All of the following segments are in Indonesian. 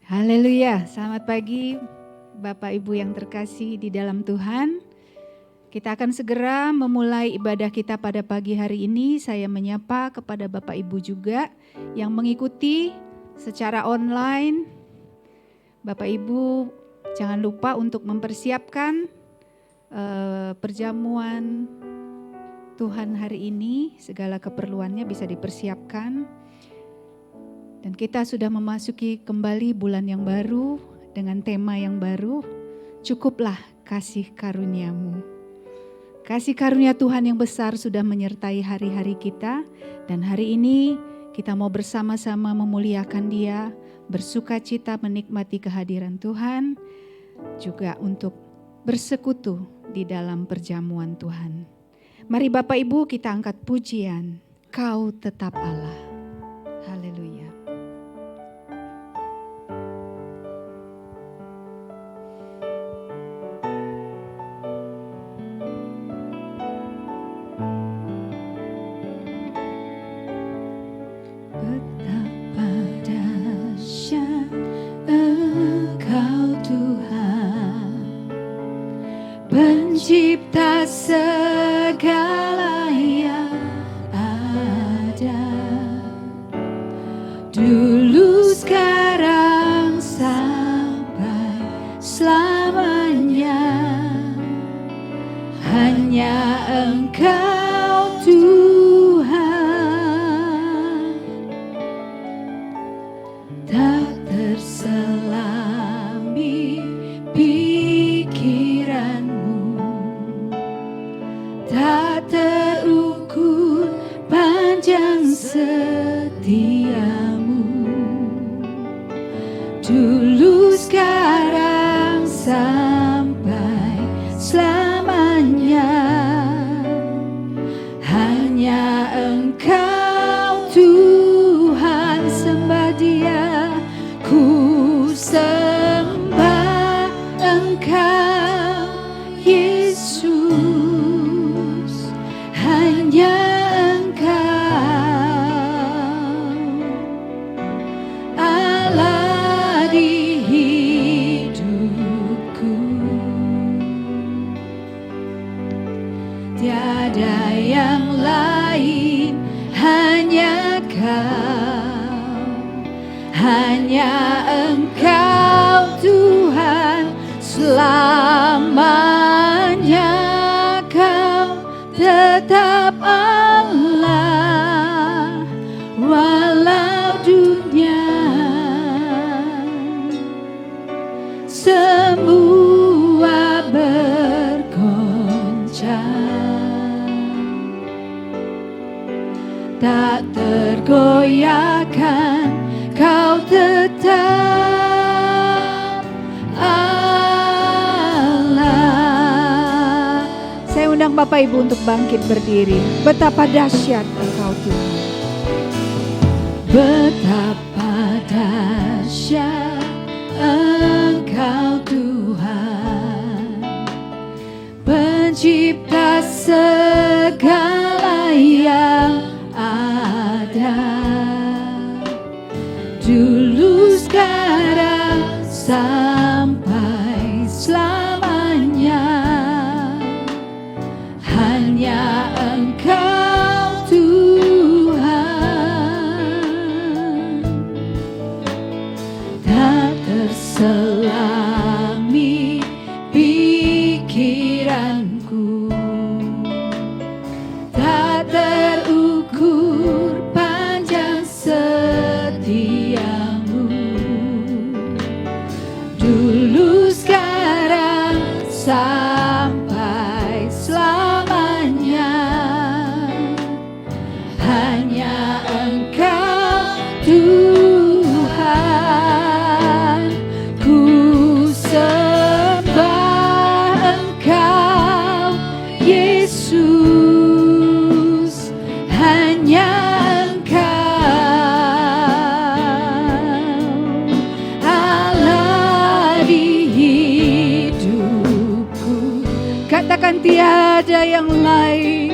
Haleluya, selamat pagi Bapak Ibu yang terkasih di dalam Tuhan. Kita akan segera memulai ibadah kita pada pagi hari ini. Saya menyapa kepada Bapak Ibu juga yang mengikuti secara online. Bapak Ibu jangan lupa untuk mempersiapkan perjamuan Tuhan hari ini. Segala keperluannya bisa dipersiapkan. Dan kita sudah memasuki kembali bulan yang baru dengan tema yang baru, cukuplah kasih karuniamu. Kasih karunia Tuhan yang besar sudah menyertai hari-hari kita, dan hari ini kita mau bersama-sama memuliakan Dia, bersuka cita menikmati kehadiran Tuhan, juga untuk bersekutu di dalam perjamuan Tuhan. Mari Bapak Ibu kita angkat pujian, Kau tetap Allah. Haleluya. Pencipta segala yang ada, dulu, sekarang, sampai selamanya. Hanya Engkau Tuhan, tak terselami pikiranmu, tak terukur panjang setiamu. Dulu, sekarang, sampai selamanya. Hanya Engkau Tuhan, sembah Dia, ku sembah Engkau Yesus. Hanya Engkau Allah di hidupku, tiada yang lain, hanya Kau, hanya Engkau Tuhan, selamanya Kau tetap Allah, walau dunia semua bergoncang, tak tergoyahkan, Kau tetap Allah. Saya undang Bapak Ibu untuk bangkit berdiri. Betapa dahsyat Engkau Tuhan. Betapa dahsyat Engkau Tuhan, pencipta segala yang ada, dulu, sekarang, sampai selamanya. Hanya Engkau Tuhan, tak terselami pikiranku, tak terukur panjang setiamu. Dulu, sekarang, sampai selamanya. Hanya Engkau Tuhan, ku sembah Engkau Yesus. Hanya Engkau Allah di hidupku. Katakan tiada yang lain,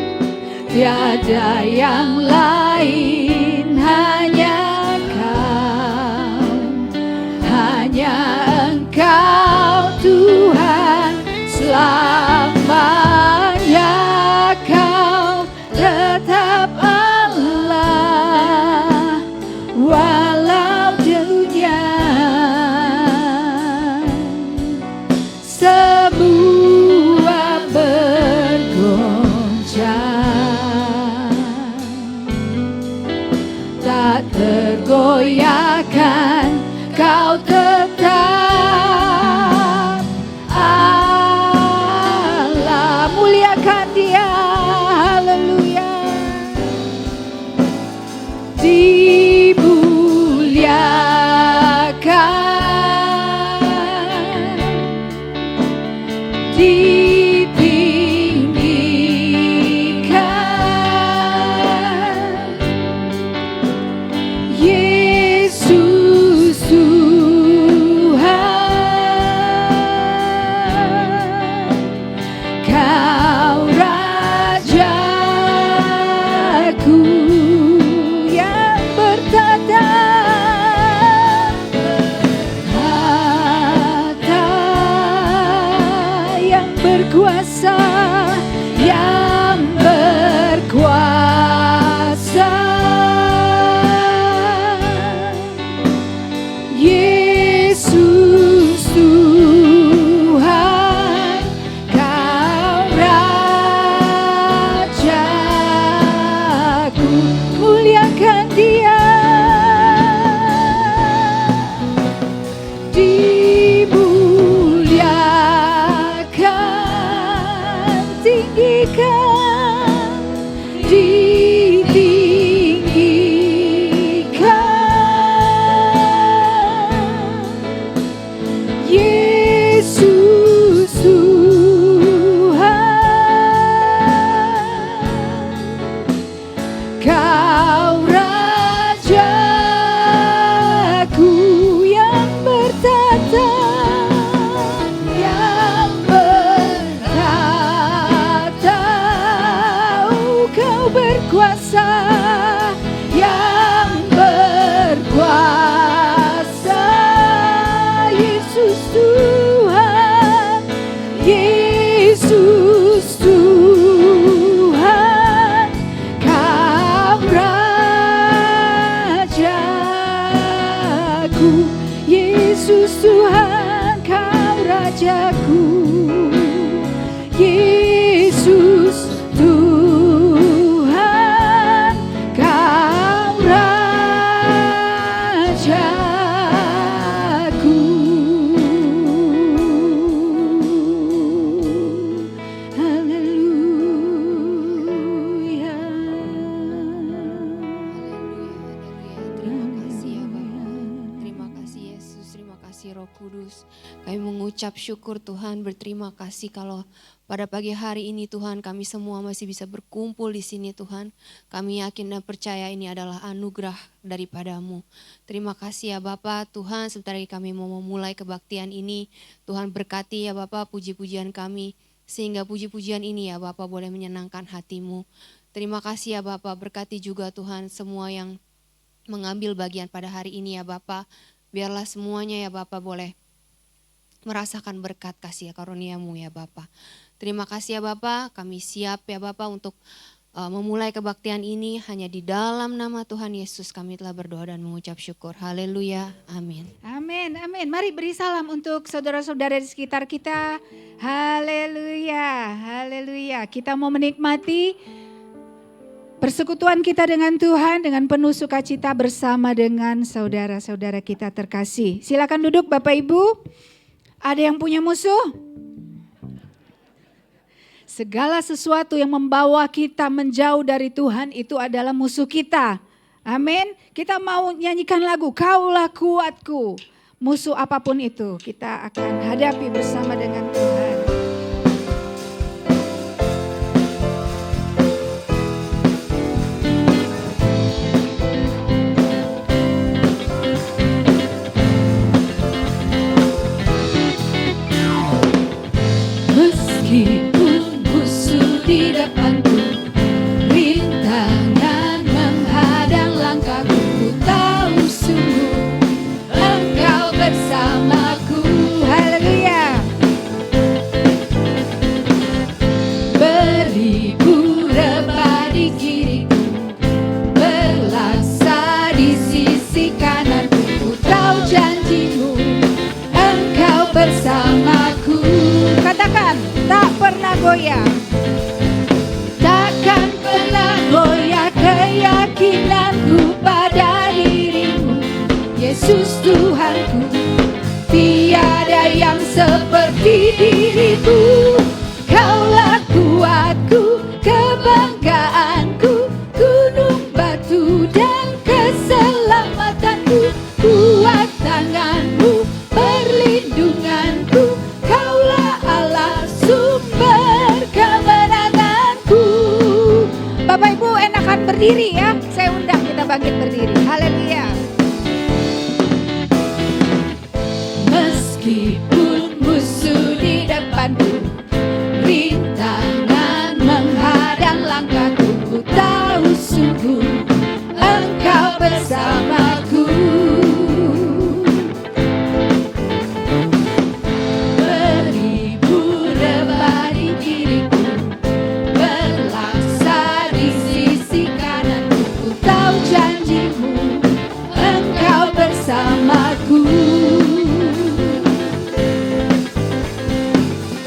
Tiada yang lain, hanya Kau, tak tergoyahkan, Kau tetap Allah. Muliakan Dia, haleluya. Dimuliakan, ditinggikan, Yesus Tuhan, Kau Rajaku yang bertata yang berkuasa, yang berkuasa, Yesus Tuhan, Kau Rajaku. Muliakan Dia, dimuliakan, tinggikan, ditinggikan, Yesus Tuhan, Kau Rajaku yang bertata, yang bertata, Kau berkuasa, yang berkuasa, Yesus Tuhan, Yesus Tuhan, Kau Rajaku, Yesus Tuhan, Kau Rajaku, Yesus Tuhan, Kau Rajaku. Haleluya. Terima kasih ya Bapa. Terima kasih Yesus, terima kasih Roh Kudus. Kami mengucap syukur Tuhan, berterima kasih kalau pada pagi hari ini Tuhan kami semua masih bisa berkumpul di sini Tuhan. Kami yakin dan percaya ini adalah anugerah daripada-Mu. Terima kasih ya Bapa. Tuhan, sebentar lagi kami mau memulai kebaktian ini. Tuhan berkati ya Bapa puji-pujian kami. Sehingga puji-pujian ini ya Bapa boleh menyenangkan hati-Mu. Terima kasih ya Bapa, berkati juga Tuhan semua yang mengambil bagian pada hari ini ya Bapa. Biarlah semuanya ya Bapa boleh merasakan berkat kasih karunia-Mu ya Bapa. Terima kasih ya Bapa, kami siap ya Bapa untuk memulai kebaktian ini. Hanya di dalam nama Tuhan Yesus kami telah berdoa dan mengucap syukur. Haleluya, amin. Amin, amin. Mari beri salam untuk saudara-saudara di sekitar kita. Haleluya, haleluya. Kita mau menikmati persekutuan kita dengan Tuhan dengan penuh sukacita bersama dengan saudara-saudara kita terkasih. Silakan duduk Bapak Ibu. Ada yang punya musuh? Segala sesuatu yang membawa kita menjauh dari Tuhan itu adalah musuh kita. Amin. Kita mau nyanyikan lagu Kaulah Kuatku. Musuh apapun itu kita akan hadapi bersama dengan Tuhan. Meskipun musuh di depanku, rintangan menghadang langkahku, ku tahu sungguh Engkau bersamaku. Haleluya. Beribu rebah di kiriku, berlaksa di sisi kananku, ku tahu janji-Mu Engkau bersamaku. Katakan, tak pernah goyah. Takkan pernah goyah keyakinanku pada Yesus Tuhanku, tiada yang seperti dirimu. Kaulah kuatku, kebanggaanku, gunung batu dan keselamatanku. Kuat tanganmu, perlindunganku, kaulah Allah sumber kemenanganku. Bapak Ibu enakan berdiri ya, saya undang kita bangkit berdiri. Haleluya. Meskipun musuh di depanku, rintangan menghadang langkahku, ku tahu sungguh Engkau bersamaku. Beribu rebah di kiriku, berlaksa di sisi kananku, ku tahu janjimu Engkau bersamaku.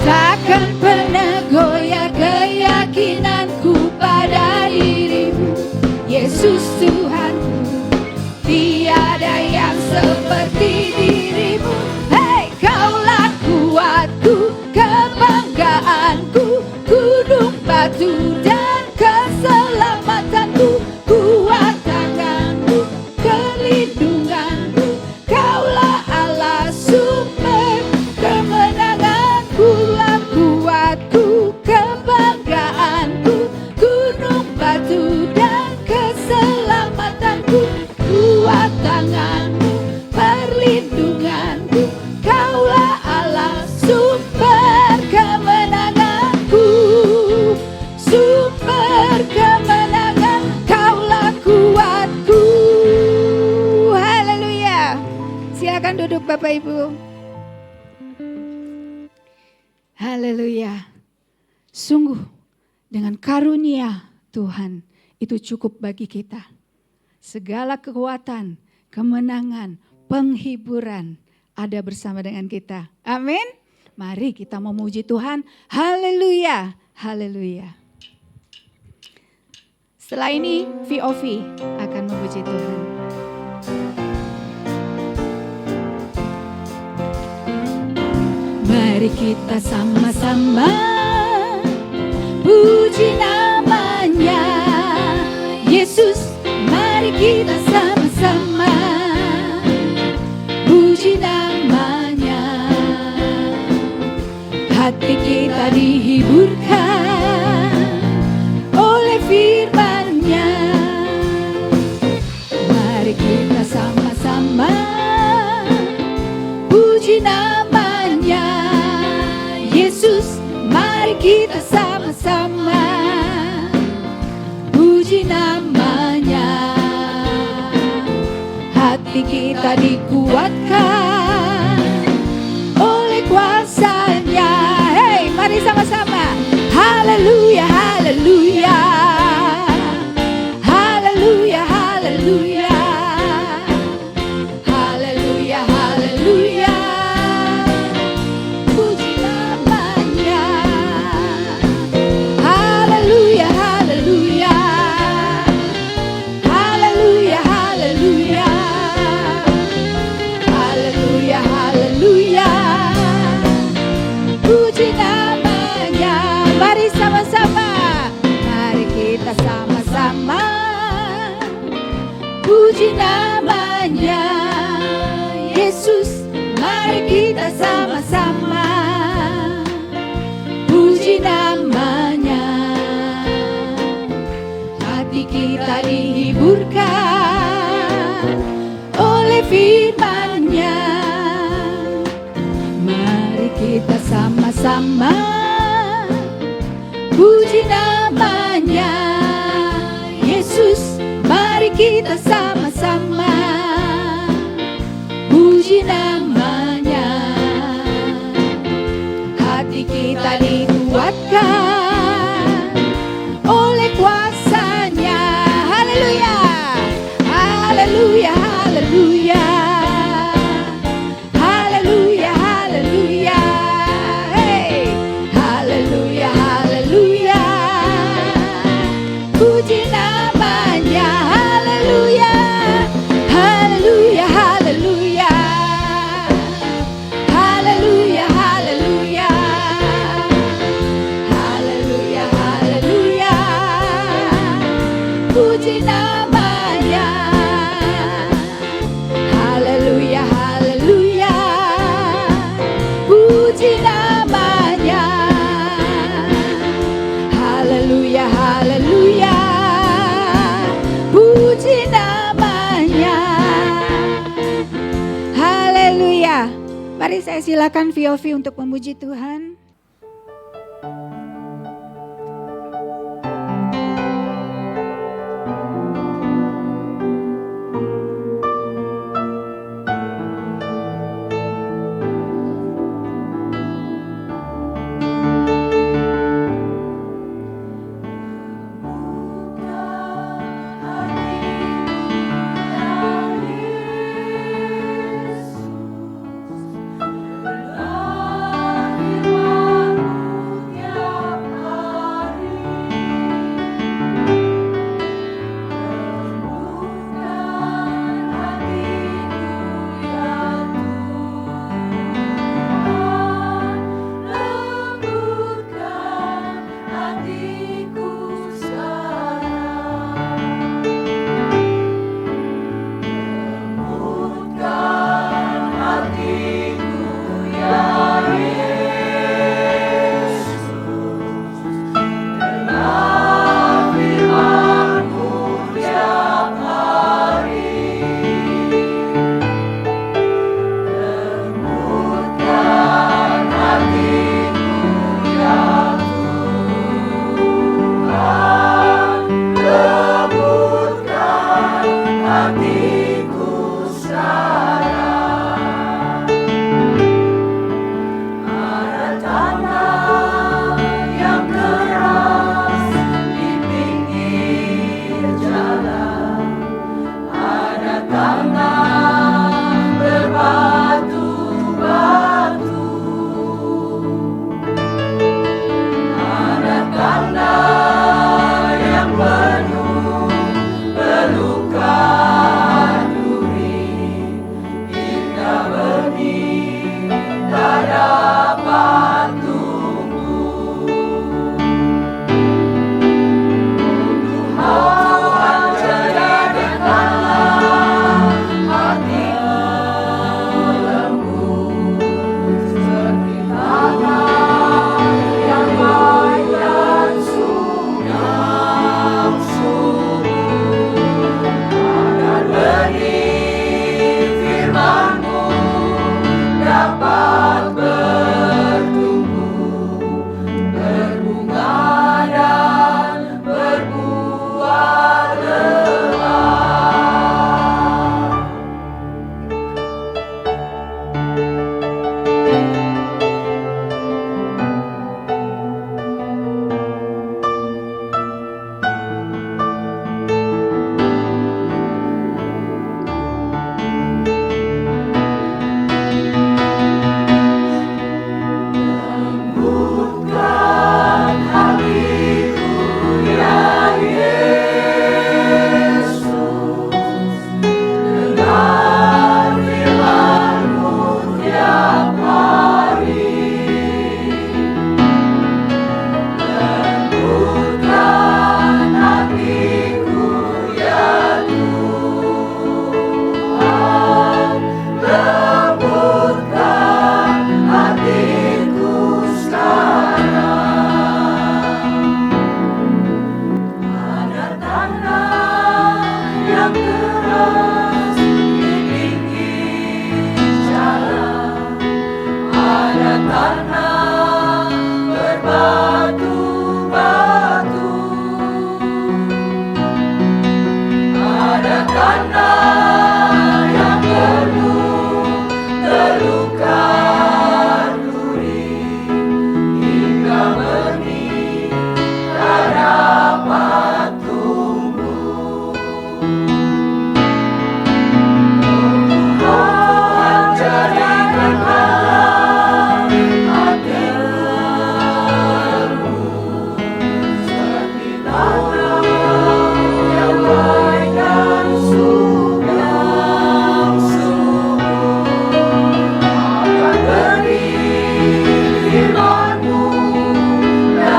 Takkan pernah goyah keyakinanku pada dirimu, Yesus Tuhanku, tiada yang seperti dirimu. Hei, kaulah kuatku, kebanggaanku, gunung batu dan keselamatanku. Kuat tanganmu, perlindunganku, kaulah Allah sumber kemenanganku. Kuatku, kebanggaanku, gunung batu dan keselamatanku. Kuat tanganmu, perlindunganku, kaulah Allah sumber kemenanganku. Sumber kemenangan, kaulah kuatku. Haleluya. Silakan duduk Bapak Ibu. Haleluya. Sungguh dengan karunia Tuhan itu cukup bagi kita. Segala kekuatan, kemenangan, penghiburan ada bersama dengan kita. Amin. Mari kita memuji Tuhan. Haleluya. Haleluya. Setelah ini VOV akan memuji Tuhan. Mari kita sama-sama puji namanya Yesus. Mari kita sama-sama puji namanya. Hati kita dihiburkan oleh firman-Nya. Mari kita sama-sama puji namanya Yesus. Mari kita sama-sama puji namanya. Hati kita dikuatkan oleh kuasa-Nya. Hey, mari sama-sama. Haleluya, haleluya. Haleluya, haleluya. Haleluya, haleluya. Puji namanya. Haleluya, haleluya. Haleluya, haleluya. Haleluya, haleluya. Puji namanya. Mari sama-sama. Mari kita sama-sama puji namanya Yesus. Mari kita sama-sama puji namanya. Hati kita dihiburkan oleh firman-Nya. Mari kita sama-sama puji namanya Yesus. Mari kita sama-sama puji namanya. Hati kita dikuatkan oleh kuasa-Nya. Haleluya. Haleluya, haleluya. Haleluya, haleluya. Hey. Haleluya, haleluya. Puji namanya. Haleluya. Haleluya, haleluya. Mari saya silakan Viovi untuk memuji Tuhan.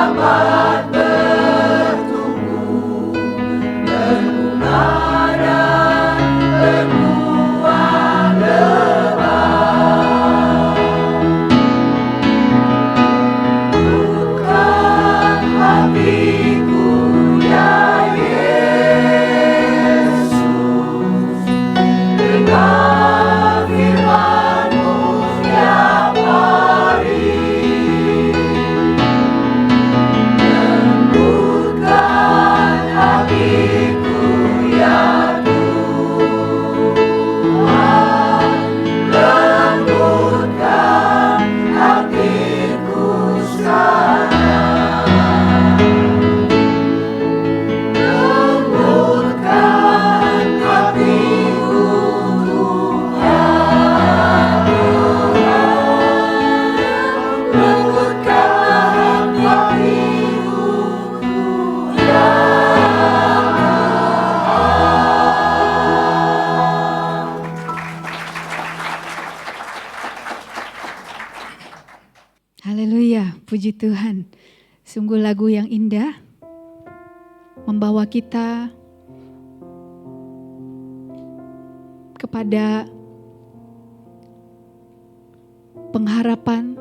dapat bertumbuh berbunga Puji Tuhan, sungguh lagu yang indah, membawa kita kepada pengharapan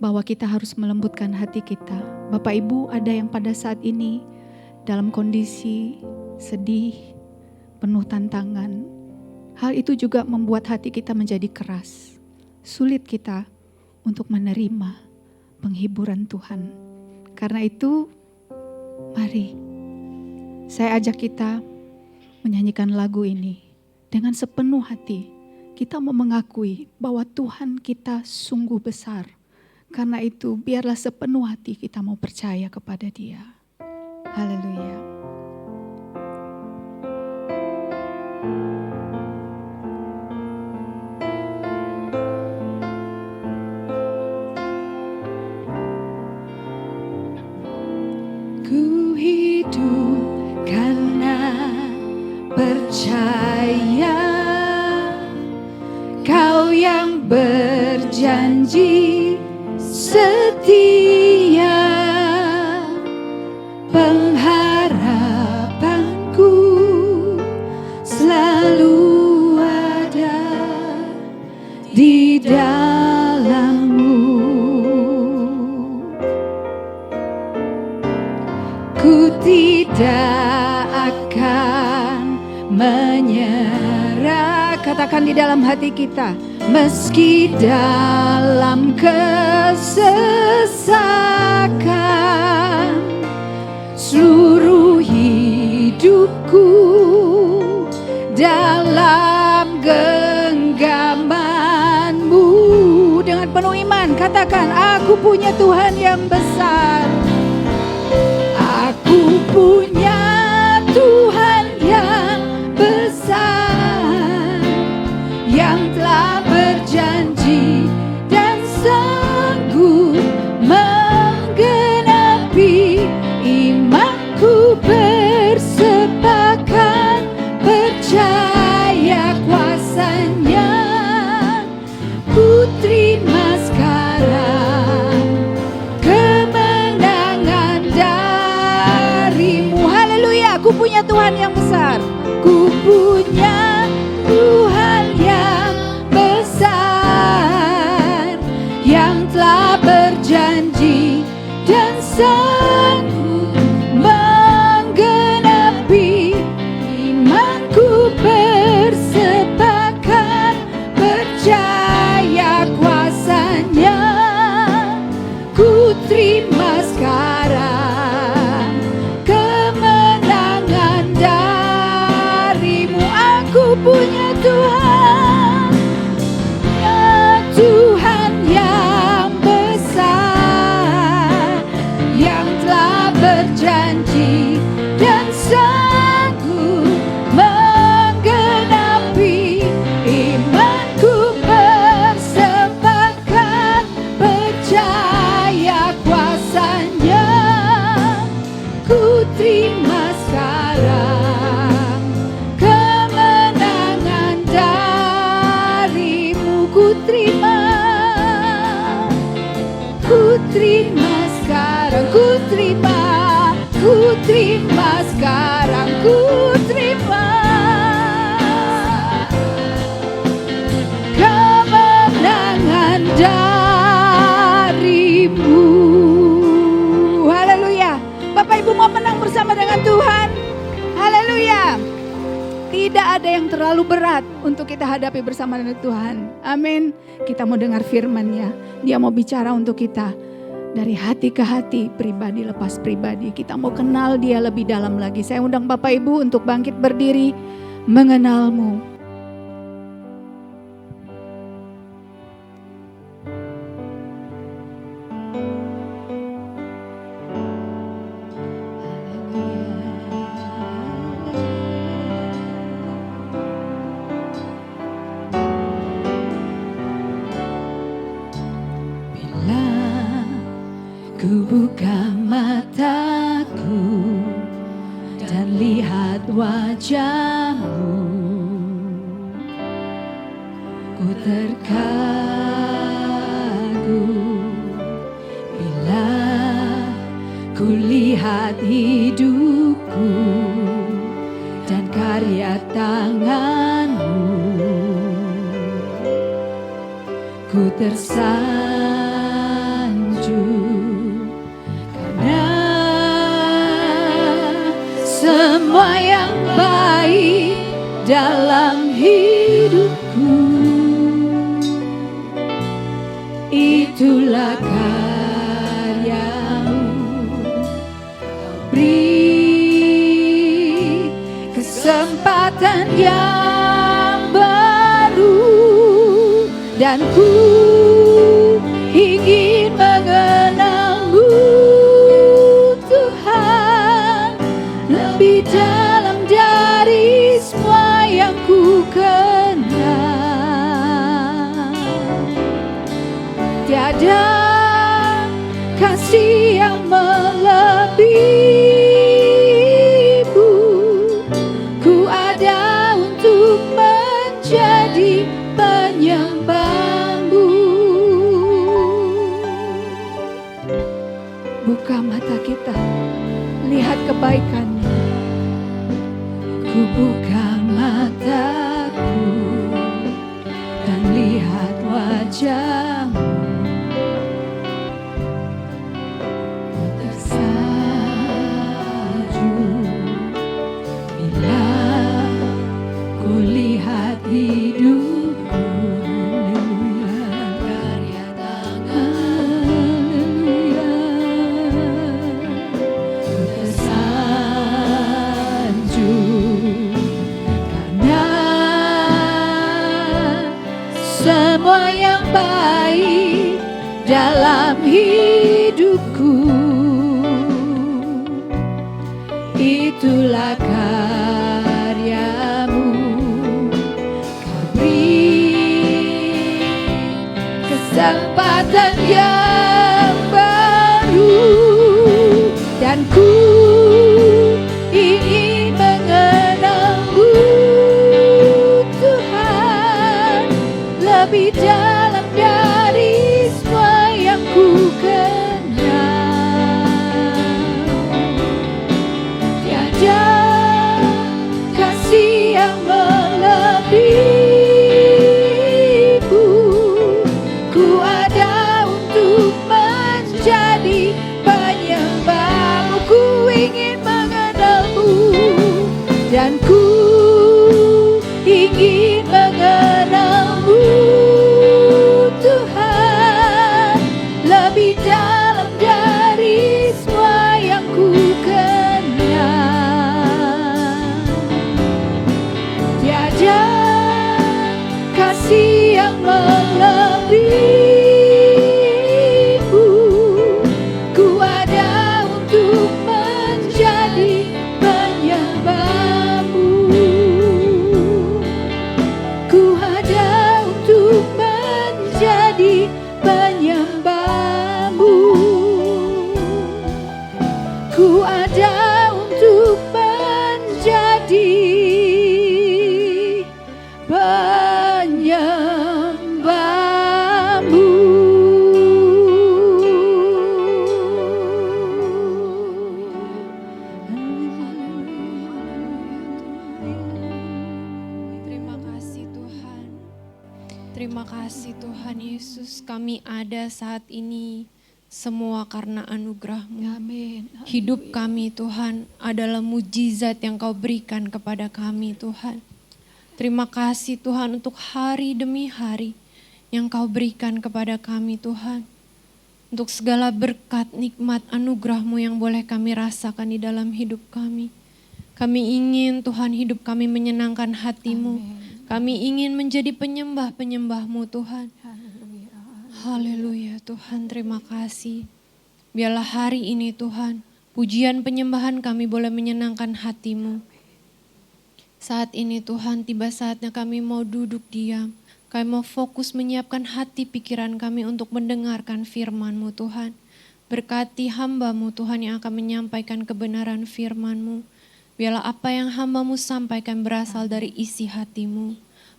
bahwa kita harus melembutkan hati kita. Bapak Ibu, ada yang pada saat ini dalam kondisi sedih, penuh tantangan. Hal itu juga membuat hati kita menjadi keras. Sulit kita untuk menerima penghiburan Tuhan. Karena itu, mari saya ajak kita menyanyikan lagu ini dengan sepenuh hati. Kita mau mengakui bahwa Tuhan kita sungguh besar. Karena itu, biarlah sepenuh hati kita mau percaya kepada Dia. Haleluya. Ku hidup karena percaya Kau yang berjanji setia, pengharapanku selalu ada di dalam-Mu. Ku tidak akan menyerah. Katakan di dalam hati kita, meski dalam kesesakan, seluruh hidupku dalam genggaman-Mu. Dengan penuh iman katakan, aku punya Tuhan yang besar. Aku punya Tuhan yang besar, yang telah berjanji dan sanggup menggenapi imanku, bersepakat percaya kuasa-Nya. Ku terima sekarang kemenangan dari-Mu. Haleluya, ku punya Tuhan yang besar. Ku punya Tuhan yang besar, yang telah berjanji dan sanggup menggenapi imanku, bersepakat percaya kuasa-Nya. Ku terima sekarang kemenangan dari-Mu. Aku punya Tuhan, ya Tuhan yang besar, yang telah berjanji dan sanggup menggenapi imanku, bersepakat percaya kuasa-Nya. Ku terima sekarang kemenangan dari-Mu. Ku terima sekarang, ku terima sekarang, ku terima kemenangan dari-Mu. Haleluya. Bapak Ibu mau menang bersama dengan Tuhan. Haleluya. Tidak ada yang terlalu berat untuk kita hadapi bersama dengan Tuhan. Amin. Kita mau dengar firman-Nya. Dia mau bicara untuk kita dari hati ke hati, pribadi lepas pribadi. Kita mau kenal Dia lebih dalam lagi. Saya undang Bapak Ibu untuk bangkit berdiri, mengenal-Mu. Ku buka mataku dan lihat wajah-Mu, ku terkagum lihat hidupku dan karya tangan-Mu. Ku tersanjung karena semua yang baik dalam hidupku, itulah karya-Mu. Kau beri kesempatan yang baru, dan ku ingin mengenal-Mu Tuhan lebih dalam dari semua yang ku kenal. Tiada kasih yang melebihi-Mu, ku ada untuk menjadi penyembah-Mu. Buka mata kita, lihat kebaikan-Mu. Ku buka mataku dan lihat wajah-Mu. Ku tersanjung bila ku lihat hidupku. Karya tangan, ku tersanjung karena semua yang baik dalam hidupku, itulah karya-Mu. Kau beri kesempatan yang baru, dan ku ingin mengenal-Mu Tuhan lebih dalam dari semua yang ku kenal. Tiada kasih yang melebihi-Mu, ku ada untuk menjadi penyembah-Mu. Ku ingin mengenal-Mu dan ku ingin mengenal-Mu Tuhan lebih dalam dari semua yang ku kenal. Tiada kasih yang melebihi-Mu, ku ada untuk menjadi penyembah-Mu. Ku ada untuk menjadi penyembah-Mu. Ku ada untuk menjadi penyembah-Mu. Terima kasih Tuhan. Terima kasih Tuhan Yesus, kami ada saat ini semua karena anugerah-Mu. Amin. Hidup kami Tuhan adalah mujizat yang Kau berikan kepada kami Tuhan. Terima kasih Tuhan untuk hari demi hari yang Kau berikan kepada kami Tuhan. Untuk segala berkat, nikmat, anugerah-Mu yang boleh kami rasakan di dalam hidup kami. Kami ingin Tuhan hidup kami menyenangkan hati-Mu. Kami ingin menjadi penyembah-penyembah-Mu Tuhan. Haleluya Tuhan, terima kasih. Biarlah hari ini Tuhan, pujian penyembahan kami boleh menyenangkan hati-Mu. Saat ini Tuhan, tiba saatnya kami mau duduk diam. Kami mau fokus menyiapkan hati pikiran kami untuk mendengarkan firman-Mu Tuhan. Berkati hamba-Mu Tuhan yang akan menyampaikan kebenaran firman-Mu. Biarlah apa yang hamba-Mu sampaikan berasal dari isi hati-Mu.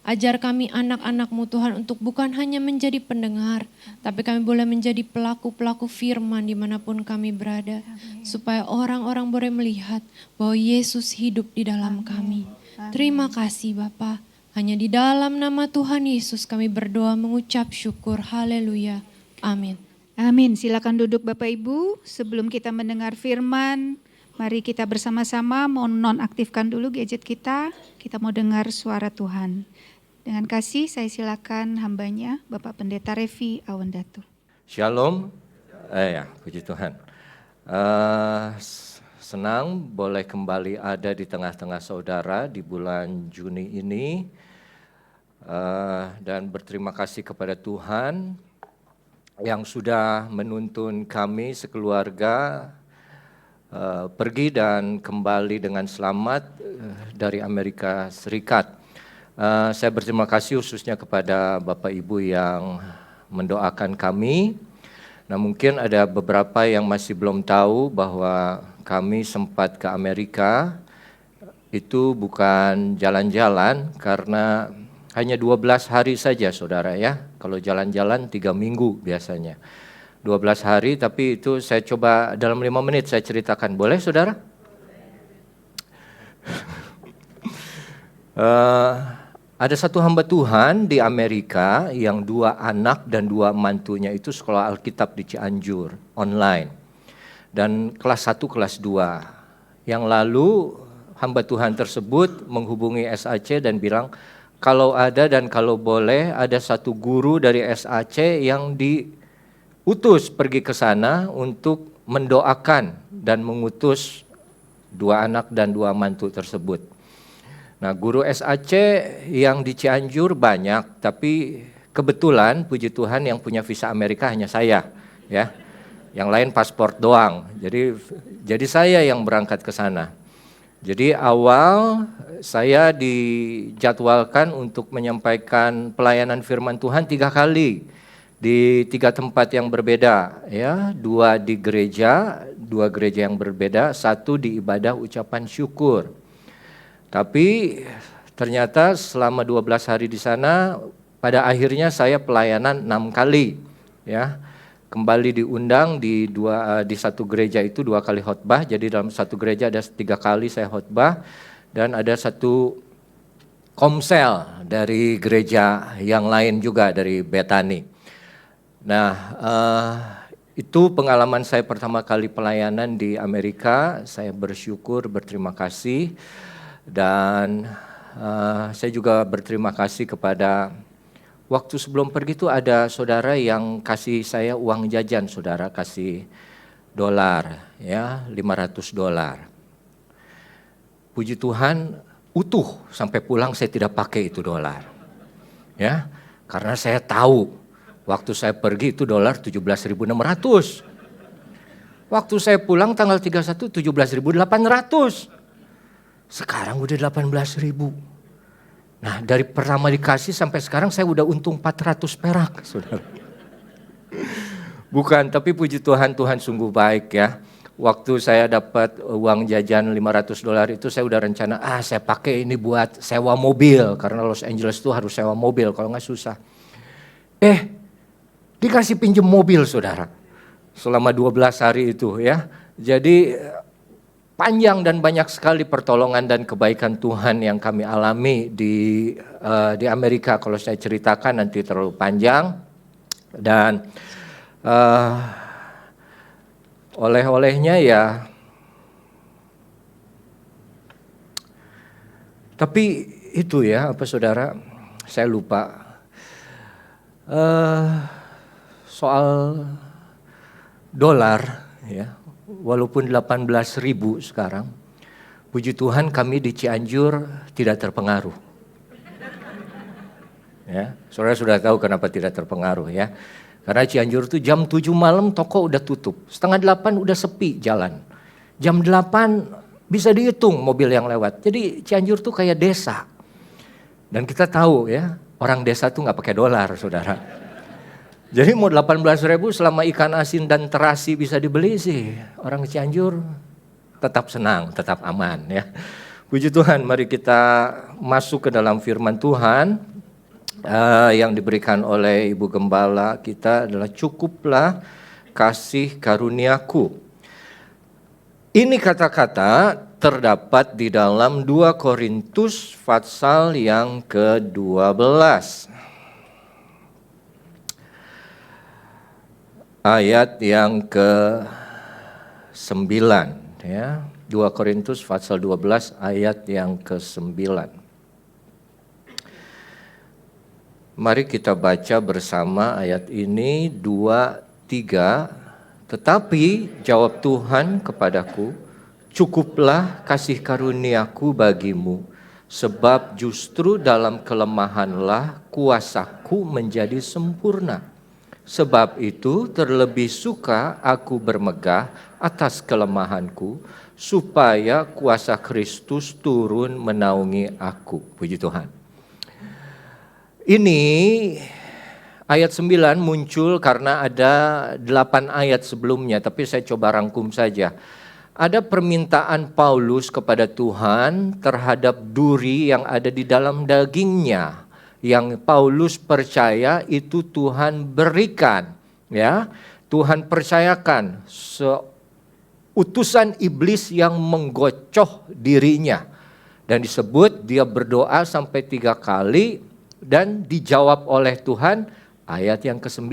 Ajar kami anak-anak-Mu Tuhan untuk bukan hanya menjadi pendengar, tapi kami boleh menjadi pelaku-pelaku firman dimanapun kami berada. Supaya orang-orang boleh melihat bahwa Yesus hidup di dalam kami. Terima kasih Bapa. Hanya di dalam nama Tuhan Yesus kami berdoa mengucap syukur. Haleluya. Amin. Amin. Silakan duduk Bapak Ibu. Sebelum kita mendengar firman, mari kita bersama-sama mau nonaktifkan dulu gadget kita. Kita mau dengar suara Tuhan. Dengan kasih saya silakan hambanya Bapak Pendeta Revi Awandatu. Shalom, puji Tuhan. Senang boleh kembali ada di tengah-tengah saudara di bulan Juni ini. Dan berterima kasih kepada Tuhan yang sudah menuntun kami sekeluarga pergi dan kembali dengan selamat dari Amerika Serikat. Saya berterima kasih khususnya kepada Bapak Ibu yang mendoakan kami. Nah, mungkin ada beberapa yang masih belum tahu bahwa kami sempat ke Amerika. Itu bukan jalan-jalan karena hanya 12 hari saja saudara ya. Kalau jalan-jalan 3 minggu biasanya. 12 hari tapi itu saya coba dalam 5 menit saya ceritakan. Boleh saudara? Ada satu hamba Tuhan di Amerika yang 2 anak dan 2 mantunya itu sekolah Alkitab di Cianjur online. Dan kelas 1, kelas 2. Yang lalu hamba Tuhan tersebut menghubungi SAC dan bilang, kalau ada dan kalau boleh ada satu guru dari SAC yang diutus pergi ke sana untuk mendoakan dan mengutus 2 anak dan 2 mantu tersebut. Nah, guru SAC yang di Cianjur banyak, tapi kebetulan puji Tuhan yang punya visa Amerika hanya saya, ya. Yang lain paspor doang. Jadi saya yang berangkat ke sana. Jadi awal saya dijadwalkan untuk menyampaikan pelayanan firman Tuhan 3 kali di 3 tempat yang berbeda, ya. 2 di gereja, 2 gereja yang berbeda, 1 di ibadah ucapan syukur. Tapi ternyata selama 12 hari di sana, pada akhirnya saya pelayanan 6 kali, ya. Kembali diundang di 1 gereja itu 2 kali khotbah. Jadi dalam 1 gereja ada 3 kali saya khotbah dan ada 1 komsel dari gereja yang lain juga dari Bethany. Nah, itu pengalaman saya pertama kali pelayanan di Amerika. Saya bersyukur, berterima kasih. Dan saya juga berterima kasih kepada waktu sebelum pergi itu ada saudara yang kasih saya uang jajan, saudara kasih dolar, ya, $500. Puji Tuhan utuh sampai pulang saya tidak pakai itu dolar, ya, karena saya tahu waktu saya pergi itu dolar 17.600. Waktu saya pulang tanggal 31 17.800. Sekarang udah 18.000. Nah, dari pertama dikasih sampai sekarang saya udah untung 400 perak, saudara. Bukan, tapi puji Tuhan, Tuhan sungguh baik ya. Waktu saya dapat uang jajan $500 itu saya udah rencana, saya pakai ini buat sewa mobil. Karena Los Angeles itu harus sewa mobil, kalau nggak susah. Dikasih pinjem mobil, saudara. Selama 12 hari itu ya. Jadi panjang dan banyak sekali pertolongan dan kebaikan Tuhan yang kami alami di Amerika. Kalau saya ceritakan nanti terlalu panjang. Dan oleh-olehnya ya. Tapi itu ya, saudara, saya lupa. Soal dolar ya. Walaupun 18.000 sekarang, puji Tuhan kami di Cianjur tidak terpengaruh. Ya, saudara sudah tahu kenapa tidak terpengaruh ya. Karena Cianjur itu jam 7 malam toko udah tutup, 7:30 udah sepi jalan. Jam 8 bisa dihitung mobil yang lewat. Jadi Cianjur tuh kayak desa. Dan kita tahu ya, orang desa tuh nggak pakai dolar, saudara. Jadi mau 18.000 selama ikan asin dan terasi bisa dibeli sih, orang Cianjur tetap senang, tetap aman ya. Puji Tuhan, mari kita masuk ke dalam firman Tuhan. yang diberikan oleh Ibu Gembala kita adalah cukuplah kasih karuniaku. Ini kata-kata terdapat di dalam 2 Korintus pasal yang ke-12. Ayat yang ke-9 ya. 2 Korintus pasal 12 ayat yang ke-9. Mari kita baca bersama ayat ini 2, 3. Tetapi jawab Tuhan kepadaku, cukuplah kasih karuniaku bagimu, sebab justru dalam kelemahanlah kuasaku menjadi sempurna. Sebab itu terlebih suka aku bermegah atas kelemahanku, supaya kuasa Kristus turun menaungi aku. Puji Tuhan. Ini ayat 9 muncul karena ada 8 ayat sebelumnya, tapi saya coba rangkum saja. Ada permintaan Paulus kepada Tuhan terhadap duri yang ada di dalam dagingnya. Yang Paulus percaya itu Tuhan berikan, ya. Tuhan percayakan utusan iblis yang menggocoh dirinya. Dan disebut dia berdoa sampai 3 kali dan dijawab oleh Tuhan, ayat yang ke-9.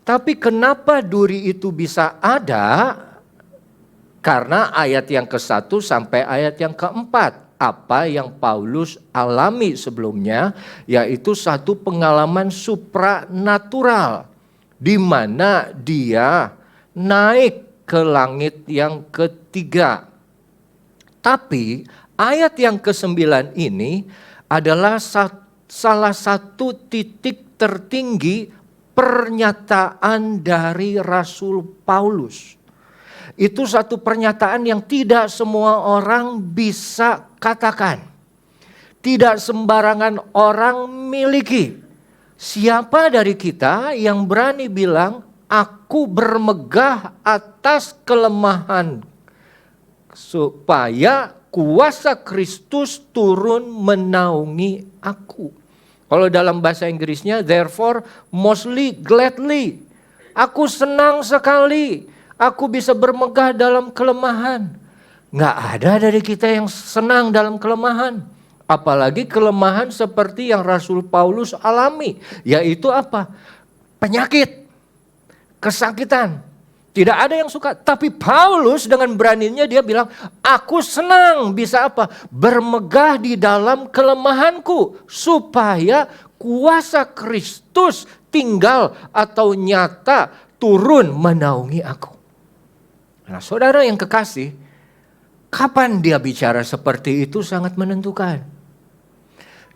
Tapi kenapa duri itu bisa ada? Karena ayat yang ke-1 sampai ayat yang ke-4. Apa yang Paulus alami sebelumnya, yaitu satu pengalaman supranatural di mana dia naik ke langit yang ketiga. Tapi ayat yang ke-9 ini adalah salah satu titik tertinggi pernyataan dari Rasul Paulus. Itu satu pernyataan yang tidak semua orang bisa katakan. Tidak sembarangan orang miliki. Siapa dari kita yang berani bilang, aku bermegah atas kelemahan, supaya kuasa Kristus turun menaungi aku. Kalau dalam bahasa Inggrisnya, therefore mostly gladly. Aku senang sekali. Aku bisa bermegah dalam kelemahan. Nggak ada dari kita yang senang dalam kelemahan. Apalagi kelemahan seperti yang Rasul Paulus alami. Yaitu apa? Penyakit, kesakitan. Tidak ada yang suka. Tapi Paulus dengan beraninya dia bilang, aku senang bisa apa? Bermegah di dalam kelemahanku. Supaya kuasa Kristus tinggal atau nyata turun menaungi aku. Nah, saudara yang kekasih, kapan dia bicara seperti itu sangat menentukan.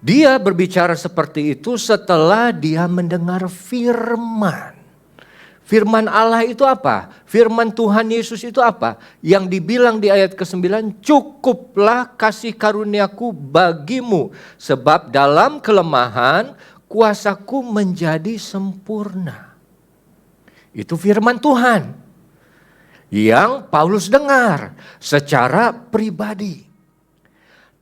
Dia berbicara seperti itu setelah dia mendengar firman. Firman Allah itu apa? Firman Tuhan Yesus itu apa? Yang dibilang di ayat ke-9, cukuplah kasih karuniaku bagimu, sebab dalam kelemahan kuasaku menjadi sempurna. Itu firman Tuhan yang Paulus dengar secara pribadi.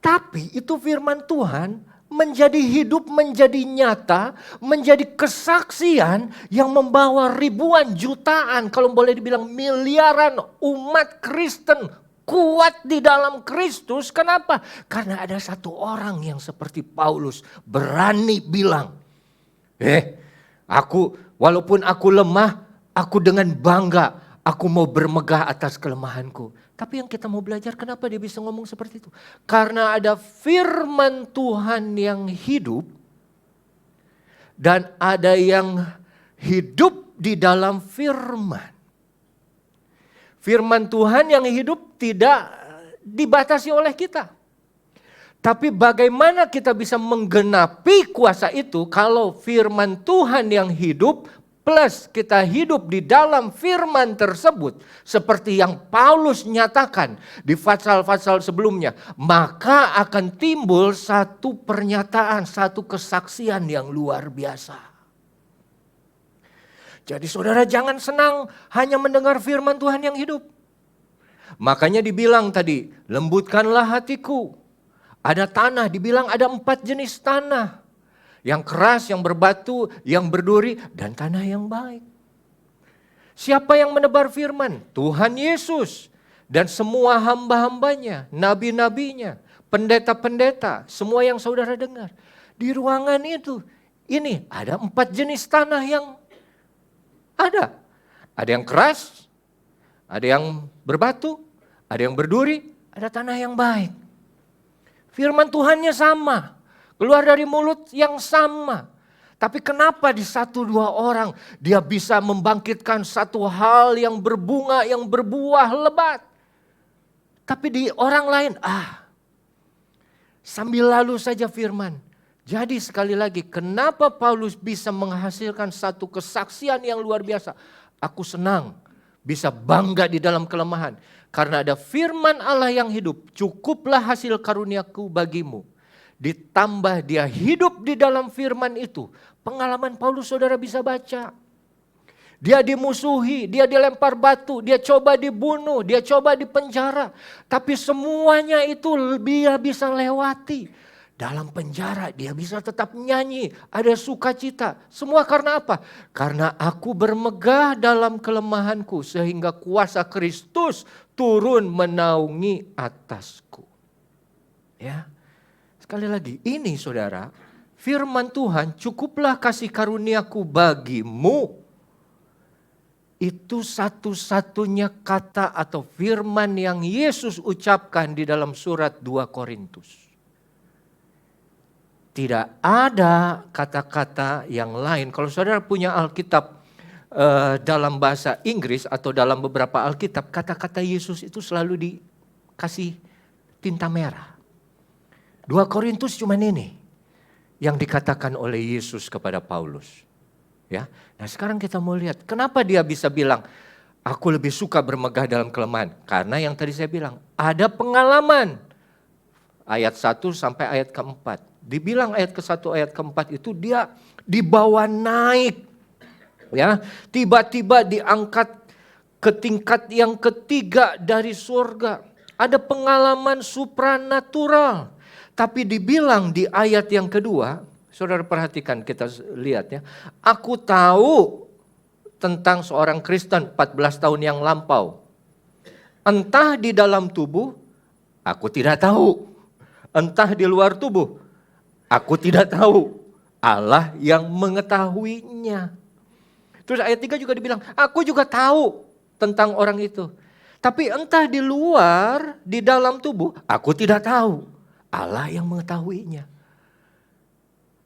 Tapi itu firman Tuhan menjadi hidup, menjadi nyata, menjadi kesaksian yang membawa ribuan, jutaan, kalau boleh dibilang miliaran umat Kristen kuat di dalam Kristus. Kenapa? Karena ada satu orang yang seperti Paulus berani bilang, walaupun aku lemah, aku dengan bangga aku mau bermegah atas kelemahanku. Tapi yang kita mau belajar, kenapa dia bisa ngomong seperti itu? Karena ada firman Tuhan yang hidup. Dan ada yang hidup di dalam firman. Firman Tuhan yang hidup tidak dibatasi oleh kita. Tapi bagaimana kita bisa menggenapi kuasa itu kalau firman Tuhan yang hidup plus kita hidup di dalam firman tersebut seperti yang Paulus nyatakan di pasal-pasal sebelumnya, maka akan timbul satu pernyataan, satu kesaksian yang luar biasa. Jadi saudara jangan senang hanya mendengar firman Tuhan yang hidup. Makanya dibilang tadi, lembutkanlah hatiku. Ada tanah, dibilang ada 4 jenis tanah. yang keras, yang berbatu, yang berduri, dan tanah yang baik. Siapa yang menebar firman? Tuhan Yesus dan semua hamba-hambanya, nabi-nabinya, pendeta-pendeta, semua yang saudara dengar. Di ruangan itu, ini ada 4 jenis tanah yang ada. Ada yang keras, ada yang berbatu, ada yang berduri, ada tanah yang baik. Firman Tuhannya sama, keluar dari mulut yang sama. Tapi kenapa di 1-2 orang dia bisa membangkitkan satu hal yang berbunga, yang berbuah lebat. Tapi di orang lain, sambil lalu saja firman. Jadi sekali lagi, kenapa Paulus bisa menghasilkan satu kesaksian yang luar biasa? Aku senang bisa bangga di dalam kelemahan. Karena ada firman Allah yang hidup, cukuplah hasil karuniaku bagimu. Ditambah dia hidup di dalam firman itu. Pengalaman Paulus saudara bisa baca. Dia dimusuhi, dia dilempar batu, dia coba dibunuh, dia coba dipenjara. Tapi semuanya itu dia bisa lewati. Dalam penjara dia bisa tetap nyanyi, ada sukacita. Semua karena apa? Karena aku bermegah dalam kelemahanku sehingga kuasa Kristus turun menaungi atasku. Ya. Sekali lagi, ini saudara, firman Tuhan, cukuplah kasih karuniaku bagimu. Itu satu-satunya kata atau firman yang Yesus ucapkan di dalam surat 2 Korintus. Tidak ada kata-kata yang lain. Kalau saudara punya Alkitab dalam bahasa Inggris atau dalam beberapa Alkitab, kata-kata Yesus itu selalu dikasih tinta merah. 2 Korintus cuma ini yang dikatakan oleh Yesus kepada Paulus. Ya. Nah sekarang kita mau lihat kenapa dia bisa bilang aku lebih suka bermegah dalam kelemahan. Karena yang tadi saya bilang ada pengalaman. Ayat 1 sampai ayat ke-4. Dibilang ayat ke-1 ayat ke-4 itu dia dibawa naik. Ya, tiba-tiba diangkat ke tingkat yang ketiga dari surga. Ada pengalaman supranatural. Tapi dibilang di ayat yang kedua, saudara perhatikan kita lihat ya. Aku tahu tentang seorang Kristen 14 tahun yang lampau. Entah di dalam tubuh, aku tidak tahu. Entah di luar tubuh, aku tidak tahu. Allah yang mengetahuinya. Terus ayat 3 juga dibilang, aku juga tahu tentang orang itu. Tapi entah di luar, di dalam tubuh, aku tidak tahu. Allah yang mengetahuinya.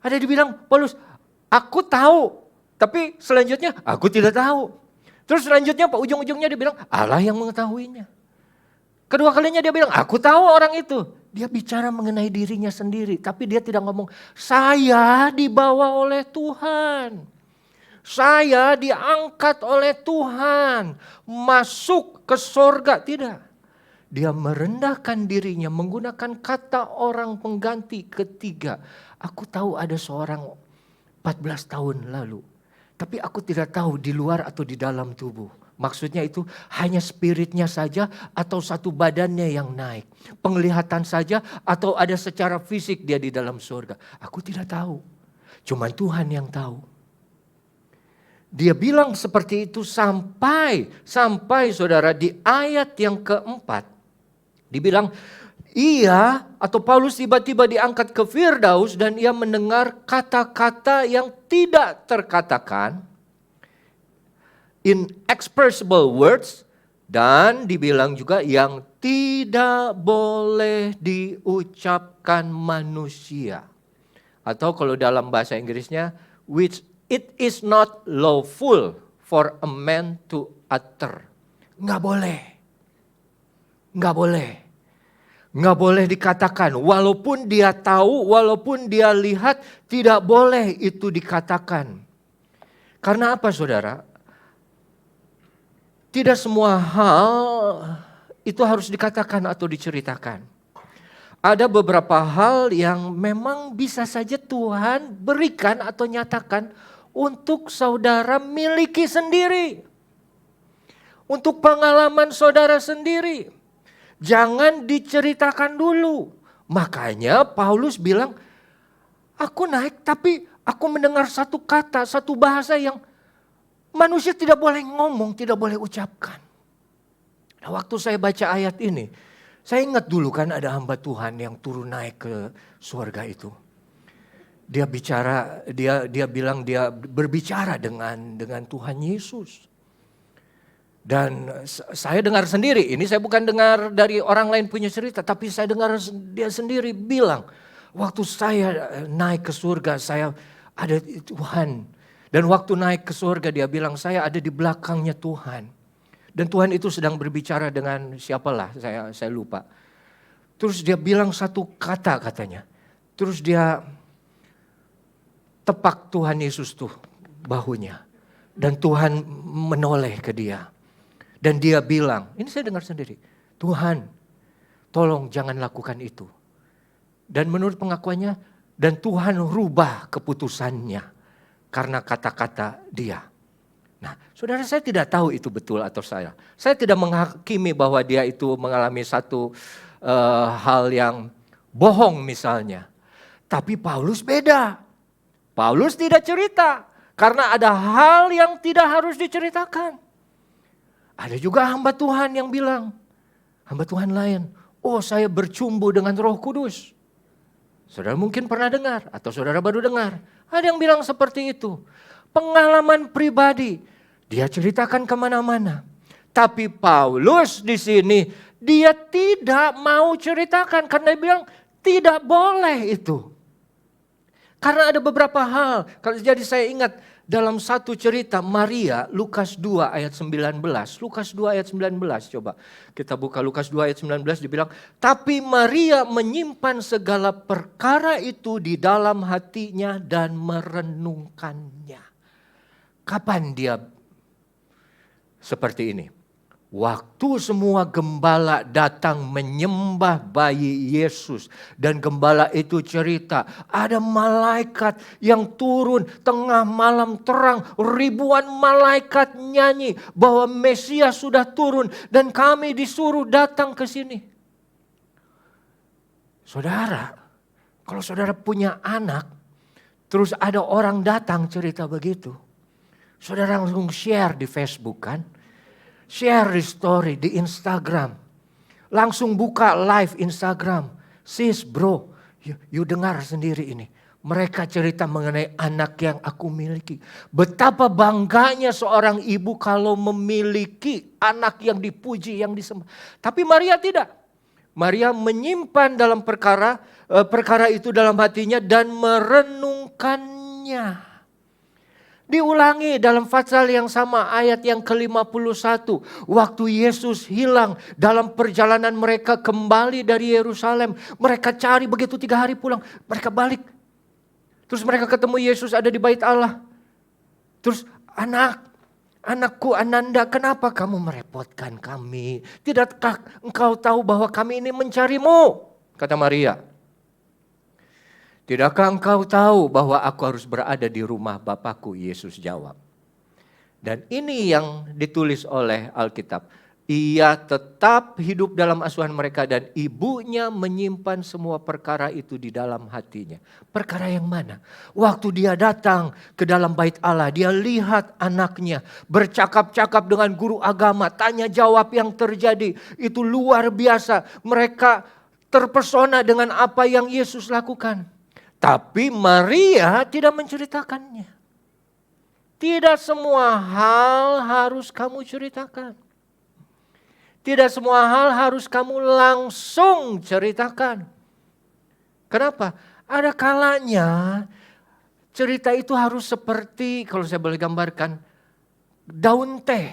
Ada dibilang, Paulus, aku tahu. Tapi selanjutnya, aku tidak tahu. Terus selanjutnya, ujung-ujungnya dia bilang, Allah yang mengetahuinya. Kedua kalinya dia bilang, aku tahu orang itu. Dia bicara mengenai dirinya sendiri. Tapi dia tidak ngomong, saya dibawa oleh Tuhan. Saya diangkat oleh Tuhan. Masuk ke sorga. Tidak. Dia merendahkan dirinya menggunakan kata orang pengganti ketiga. Aku tahu ada seorang 14 tahun lalu. Tapi aku tidak tahu di luar atau di dalam tubuh. Maksudnya itu hanya spiritnya saja atau satu badannya yang naik. Penglihatan saja atau ada secara fisik dia di dalam surga. Aku tidak tahu. Cuma Tuhan yang tahu. Dia bilang seperti itu sampai saudara di ayat yang keempat. Dibilang ia atau Paulus tiba-tiba diangkat ke Firdaus dan ia mendengar kata-kata yang tidak terkatakan. Inexpressible words. Dan dibilang juga yang tidak boleh diucapkan manusia. Atau kalau dalam bahasa Inggrisnya, which it is not lawful for a man to utter. Nggak boleh. Nggak boleh. Nggak boleh dikatakan. Walaupun dia tahu, walaupun dia lihat, tidak boleh itu dikatakan. Karena apa saudara? Tidak semua hal itu harus dikatakan atau diceritakan. Ada beberapa hal yang memang bisa saja Tuhan berikan atau nyatakan untuk saudara miliki sendiri. Untuk pengalaman saudara sendiri. Jangan diceritakan dulu. Makanya Paulus bilang, Aku naik tapi aku mendengar satu kata, satu bahasa yang manusia tidak boleh ngomong, tidak boleh ucapkan. Nah, waktu saya baca ayat ini, saya ingat dulu kan ada hamba Tuhan yang turun naik ke surga itu. Dia bicara, dia bilang dia berbicara dengan Tuhan Yesus. Dan saya dengar sendiri, ini saya bukan dengar dari orang lain punya cerita, tapi saya dengar dia sendiri bilang, waktu saya naik ke surga, saya ada Tuhan. Dan waktu naik ke surga dia bilang, saya ada di belakangnya Tuhan. Dan Tuhan itu sedang berbicara dengan siapalah, saya lupa. Terus dia bilang satu kata katanya. Terus dia tepak Tuhan Yesus tuh bahunya. Dan Tuhan menoleh ke dia. Dan dia bilang, ini saya dengar sendiri, Tuhan tolong jangan lakukan itu. Dan menurut pengakuannya, dan Tuhan rubah keputusannya karena kata-kata dia. Nah, saudara, saya tidak tahu itu betul atau saya. Saya tidak menghakimi bahwa dia itu mengalami satu hal yang bohong misalnya. Tapi Paulus beda. Paulus tidak cerita karena ada hal yang tidak harus diceritakan. Ada juga hamba Tuhan yang bilang, hamba Tuhan lain, oh saya bercumbu dengan Roh Kudus. Saudara mungkin pernah dengar atau saudara baru dengar. Ada yang bilang seperti itu. Pengalaman pribadi, dia ceritakan kemana-mana. Tapi Paulus di sini, dia tidak mau ceritakan karena dia bilang tidak boleh itu. Karena ada beberapa hal, jadi saya ingat dalam satu cerita Maria, Lukas 2 ayat 19. Lukas 2 ayat 19, coba kita buka Lukas 2 ayat 19, dibilang, tapi Maria menyimpan segala perkara itu di dalam hatinya dan merenungkannya. Kapan dia seperti ini? Waktu semua gembala datang menyembah bayi Yesus. Dan gembala itu cerita, ada malaikat yang turun tengah malam terang. Ribuan malaikat nyanyi bahwa Mesias sudah turun dan kami disuruh datang ke sini. Saudara, kalau saudara punya anak, terus ada orang datang cerita begitu. Saudara langsung share di Facebook kan? Share di story di Instagram. Langsung buka live Instagram. Sis bro, you dengar sendiri ini. Mereka cerita mengenai anak yang aku miliki. Betapa bangganya seorang ibu kalau memiliki anak yang dipuji, yang disembah. Tapi Maria tidak. Maria menyimpan dalam perkara itu dalam hatinya dan merenungkannya. Diulangi dalam pasal yang sama ayat yang ke-51. Waktu Yesus hilang dalam perjalanan mereka kembali dari Yerusalem. Mereka cari begitu 3 hari pulang. Mereka balik. Terus mereka ketemu Yesus ada di bait Allah. Terus anakku Ananda, kenapa kamu merepotkan kami? Tidakkah engkau tahu bahwa kami ini mencarimu? Kata Maria. Tidakkah engkau tahu bahwa aku harus berada di rumah Bapakku? Yesus jawab. Dan ini yang ditulis oleh Alkitab. Ia tetap hidup dalam asuhan mereka dan ibunya menyimpan semua perkara itu di dalam hatinya. Perkara yang mana? Waktu dia datang ke dalam bait Allah, dia lihat anaknya bercakap-cakap dengan guru agama, tanya jawab yang terjadi. Itu luar biasa. Mereka terpesona dengan apa yang Yesus lakukan. Tapi Maria tidak menceritakannya. Tidak semua hal harus kamu ceritakan. Tidak semua hal harus kamu langsung ceritakan. Kenapa? Ada kalanya cerita itu harus seperti, kalau saya boleh gambarkan, daun teh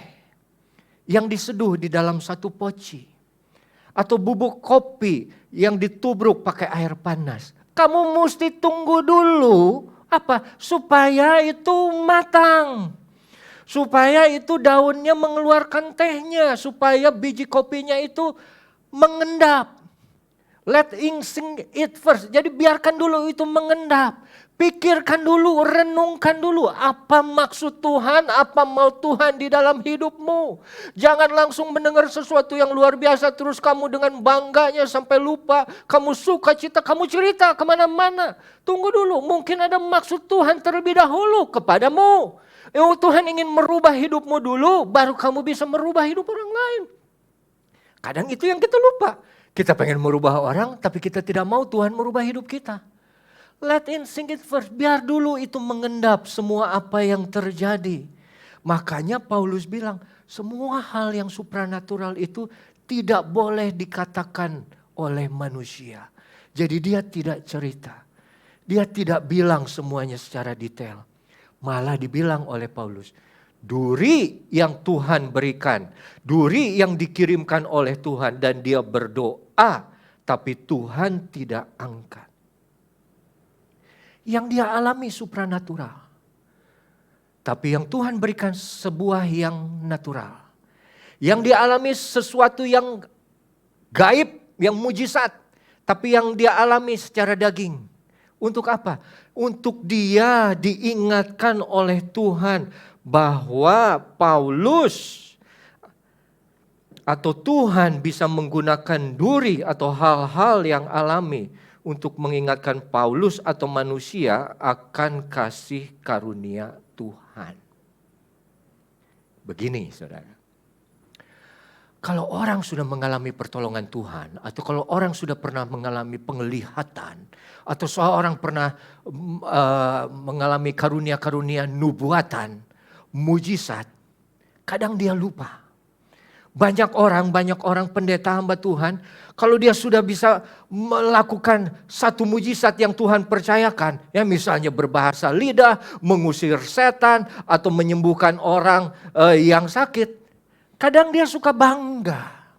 yang diseduh di dalam satu poci. Atau bubuk kopi yang ditubruk pakai air panas. Kamu mesti tunggu dulu supaya itu matang. Supaya itu daunnya mengeluarkan tehnya, supaya biji kopinya itu mengendap. Let sing it first. Jadi biarkan dulu itu mengendap. Pikirkan dulu, renungkan dulu apa maksud Tuhan, apa mau Tuhan di dalam hidupmu. Jangan langsung mendengar sesuatu yang luar biasa terus kamu dengan bangganya sampai lupa. Kamu suka cita, kamu cerita kemana-mana. Tunggu dulu, mungkin ada maksud Tuhan terlebih dahulu kepadamu. Tuhan ingin merubah hidupmu dulu, baru kamu bisa merubah hidup orang lain. Kadang itu yang kita lupa. Kita pengen merubah orang, tapi kita tidak mau Tuhan merubah hidup kita. Let sing it first. Biar dulu itu mengendap semua apa yang terjadi. Makanya Paulus bilang, semua hal yang supranatural itu tidak boleh dikatakan oleh manusia. Jadi dia tidak cerita. Dia tidak bilang semuanya secara detail. Malah dibilang oleh Paulus, duri yang Tuhan berikan, duri yang dikirimkan oleh Tuhan dan dia berdoa, tapi Tuhan tidak angkat. Yang dia alami supranatural. Tapi yang Tuhan berikan sebuah yang natural. Yang dia alami sesuatu yang gaib, yang mujizat. Tapi yang dia alami secara daging. Untuk apa? Untuk dia diingatkan oleh Tuhan bahwa Paulus atau Tuhan bisa menggunakan duri atau hal-hal yang alami untuk mengingatkan Paulus atau manusia akan kasih karunia Tuhan. Begini saudara, kalau orang sudah mengalami pertolongan Tuhan, atau kalau orang sudah pernah mengalami penglihatan, atau seorang pernah mengalami karunia-karunia nubuatan, mujizat, kadang dia lupa. Banyak orang pendeta hamba Tuhan, kalau dia sudah bisa melakukan satu mujizat yang Tuhan percayakan, ya misalnya berbahasa lidah, mengusir setan, atau menyembuhkan orang yang sakit, kadang dia suka bangga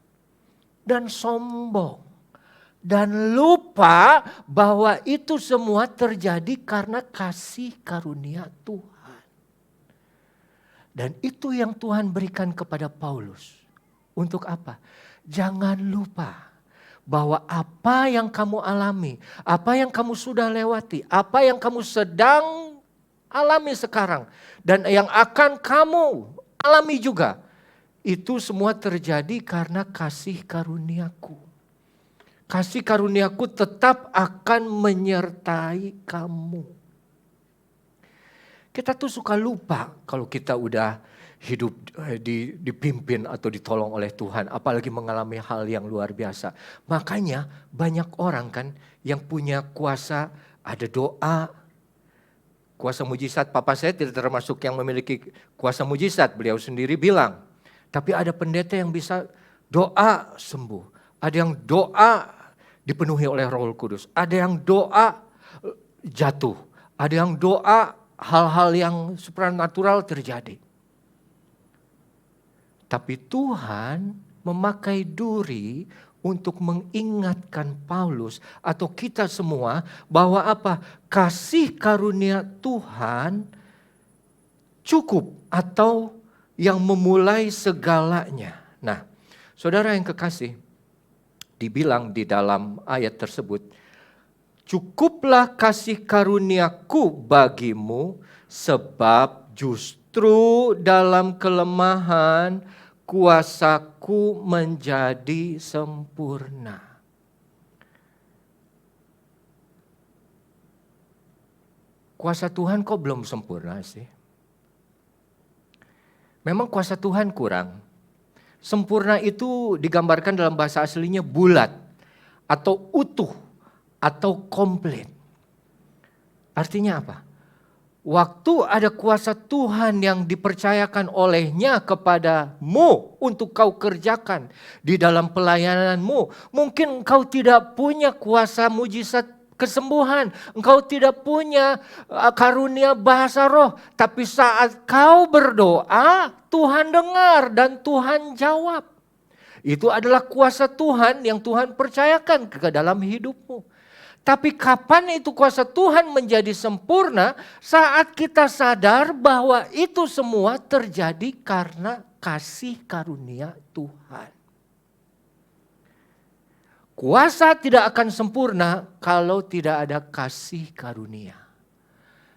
dan sombong dan lupa bahwa itu semua terjadi karena kasih karunia Tuhan. Dan itu yang Tuhan berikan kepada Paulus. Untuk apa? Jangan lupa bahwa apa yang kamu alami, apa yang kamu sudah lewati, apa yang kamu sedang alami sekarang, dan yang akan kamu alami juga, itu semua terjadi karena kasih karuniaku. Kasih karuniaku tetap akan menyertai kamu. Kita tuh suka lupa kalau kita udah hidup dipimpin atau ditolong oleh Tuhan, apalagi mengalami hal yang luar biasa. Makanya banyak orang kan yang punya kuasa, ada doa, kuasa mujizat. Papa saya tidak termasuk yang memiliki kuasa mujizat, beliau sendiri bilang. Tapi ada pendeta yang bisa doa sembuh, ada yang doa dipenuhi oleh Roh Kudus, ada yang doa jatuh, ada yang doa hal-hal yang supranatural terjadi. Tapi Tuhan memakai duri untuk mengingatkan Paulus atau kita semua bahwa apa? Kasih karunia Tuhan cukup atau yang memulai segalanya. Nah, saudara yang kekasih, dibilang di dalam ayat tersebut, cukuplah kasih karuniaku bagimu sebab justru dalam kelemahan kuasaku menjadi sempurna. Kuasa Tuhan kok belum sempurna sih? Memang kuasa Tuhan kurang. Sempurna itu digambarkan dalam bahasa aslinya bulat atau utuh atau komplit. Artinya apa? Waktu ada kuasa Tuhan yang dipercayakan olehnya kepadamu untuk kau kerjakan di dalam pelayananmu. Mungkin engkau tidak punya kuasa mujizat kesembuhan. Engkau tidak punya karunia bahasa roh. Tapi saat kau berdoa, Tuhan dengar dan Tuhan jawab. Itu adalah kuasa Tuhan yang Tuhan percayakan ke dalam hidupmu. Tapi kapan itu kuasa Tuhan menjadi sempurna? Saat kita sadar bahwa itu semua terjadi karena kasih karunia Tuhan. Kuasa tidak akan sempurna kalau tidak ada kasih karunia.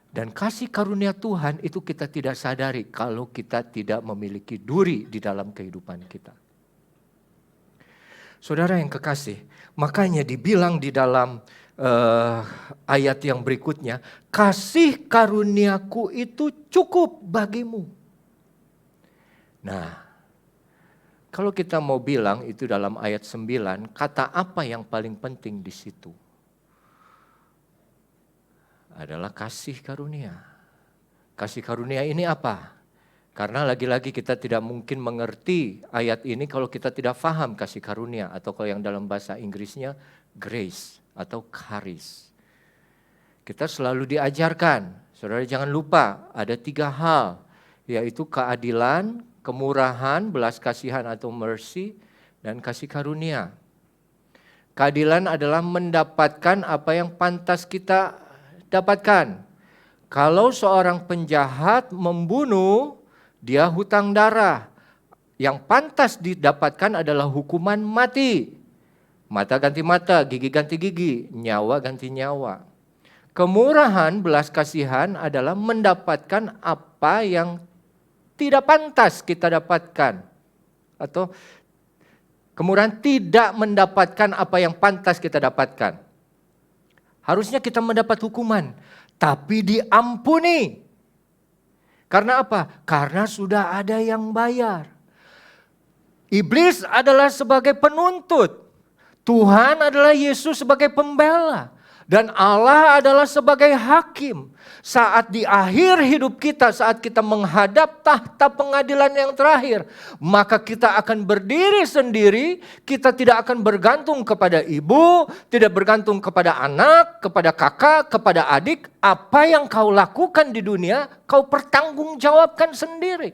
Dan kasih karunia Tuhan itu kita tidak sadari kalau kita tidak memiliki duri di dalam kehidupan kita. Saudara yang kekasih, makanya dibilang di dalam ayat yang berikutnya, kasih karuniaku itu cukup bagimu. Nah, kalau kita mau bilang itu dalam ayat 9, kata apa yang paling penting di situ? Adalah kasih karunia. Kasih karunia ini apa? Karena lagi-lagi kita tidak mungkin mengerti ayat ini kalau kita tidak paham kasih karunia. Atau kalau yang dalam bahasa Inggrisnya grace atau charis. Kita selalu diajarkan, saudara jangan lupa ada 3 hal. Yaitu keadilan, kemurahan, belas kasihan atau mercy, dan kasih karunia. Keadilan adalah mendapatkan apa yang pantas kita dapatkan. Kalau seorang penjahat membunuh, dia hutang darah. Yang pantas didapatkan adalah hukuman mati. Mata ganti mata, gigi ganti gigi, nyawa ganti nyawa. Kemurahan, belas kasihan adalah mendapatkan apa yang tidak pantas kita dapatkan. Atau kemurahan tidak mendapatkan apa yang pantas kita dapatkan. Harusnya kita mendapat hukuman, tapi diampuni. Karena apa? Karena sudah ada yang bayar. Iblis adalah sebagai penuntut. Tuhan adalah Yesus sebagai pembela. Dan Allah adalah sebagai hakim. Saat di akhir hidup kita, saat kita menghadap tahta pengadilan yang terakhir, maka kita akan berdiri sendiri, kita tidak akan bergantung kepada ibu, tidak bergantung kepada anak, kepada kakak, kepada adik. Apa yang kau lakukan di dunia, kau pertanggungjawabkan sendiri.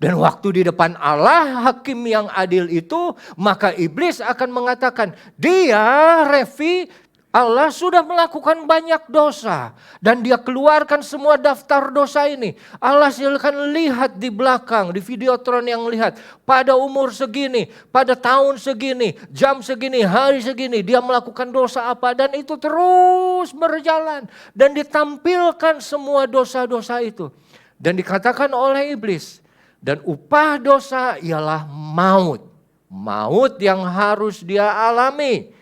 Dan waktu di depan Allah, hakim yang adil itu, maka iblis akan mengatakan, dia Revi, Allah sudah melakukan banyak dosa dan dia keluarkan semua daftar dosa ini. Allah silakan lihat di belakang, di videotron yang lihat. Pada umur segini, pada tahun segini, jam segini, hari segini dia melakukan dosa apa. Dan itu terus berjalan dan ditampilkan semua dosa-dosa itu. Dan dikatakan oleh iblis, dan upah dosa ialah maut. Maut yang harus dia alami.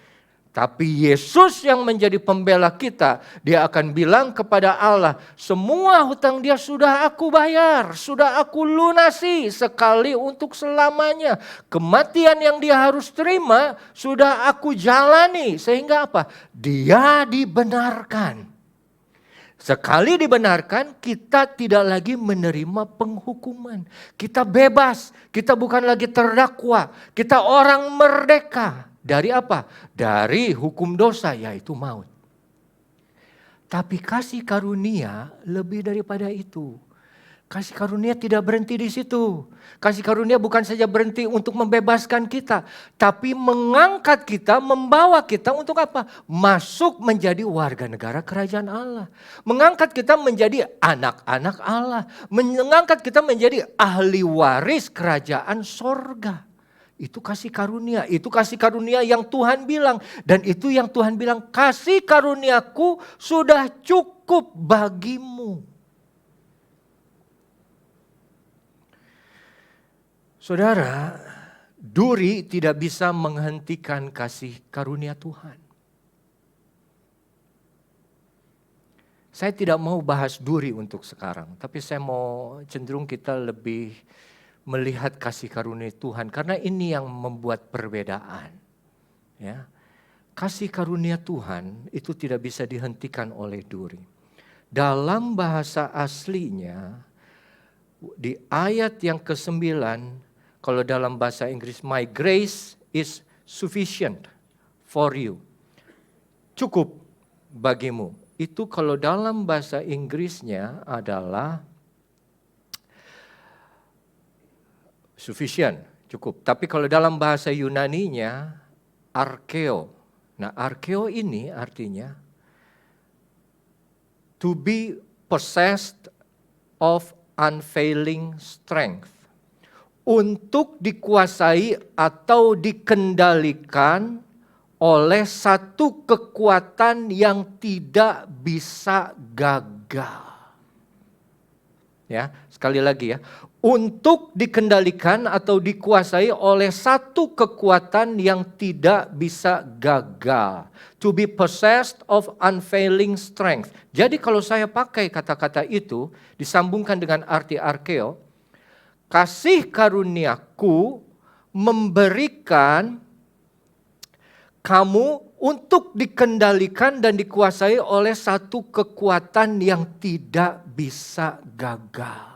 Tapi Yesus yang menjadi pembela kita, dia akan bilang kepada Allah, semua hutang dia sudah aku bayar, sudah aku lunasi sekali untuk selamanya. Kematian yang dia harus terima, sudah aku jalani. Sehingga apa? Dia dibenarkan. Sekali dibenarkan, kita tidak lagi menerima penghukuman. Kita bebas, kita bukan lagi terdakwa, kita orang merdeka. Dari apa? Dari hukum dosa, yaitu maut. Tapi kasih karunia lebih daripada itu. Kasih karunia tidak berhenti di situ. Kasih karunia bukan saja berhenti untuk membebaskan kita, tapi mengangkat kita, membawa kita untuk apa? Masuk menjadi warga negara kerajaan Allah. Mengangkat kita menjadi anak-anak Allah. Mengangkat kita menjadi ahli waris kerajaan sorga. Itu kasih karunia yang Tuhan bilang. Dan itu yang Tuhan bilang, kasih karuniaku sudah cukup bagimu. Saudara, duri tidak bisa menghentikan kasih karunia Tuhan. Saya tidak mau bahas duri untuk sekarang, tapi saya mau cenderung kita lebih melihat kasih karunia Tuhan, karena ini yang membuat perbedaan. Ya. Kasih karunia Tuhan itu tidak bisa dihentikan oleh duri. Dalam bahasa aslinya, di ayat yang ke-9, kalau dalam bahasa Inggris, my grace is sufficient for you. Cukup bagimu. Itu kalau dalam bahasa Inggrisnya adalah sufficient, cukup. Tapi kalau dalam bahasa Yunaninya, arkeo. Nah, arkeo ini artinya to be possessed of unfailing strength. Untuk dikuasai atau dikendalikan oleh satu kekuatan yang tidak bisa gagal. Ya, sekali lagi ya. Untuk dikendalikan atau dikuasai oleh satu kekuatan yang tidak bisa gagal. To be possessed of unfailing strength. Jadi kalau saya pakai kata-kata itu, disambungkan dengan arti arkeo, kasih karuniaku memberikan kamu untuk dikendalikan dan dikuasai oleh satu kekuatan yang tidak bisa gagal.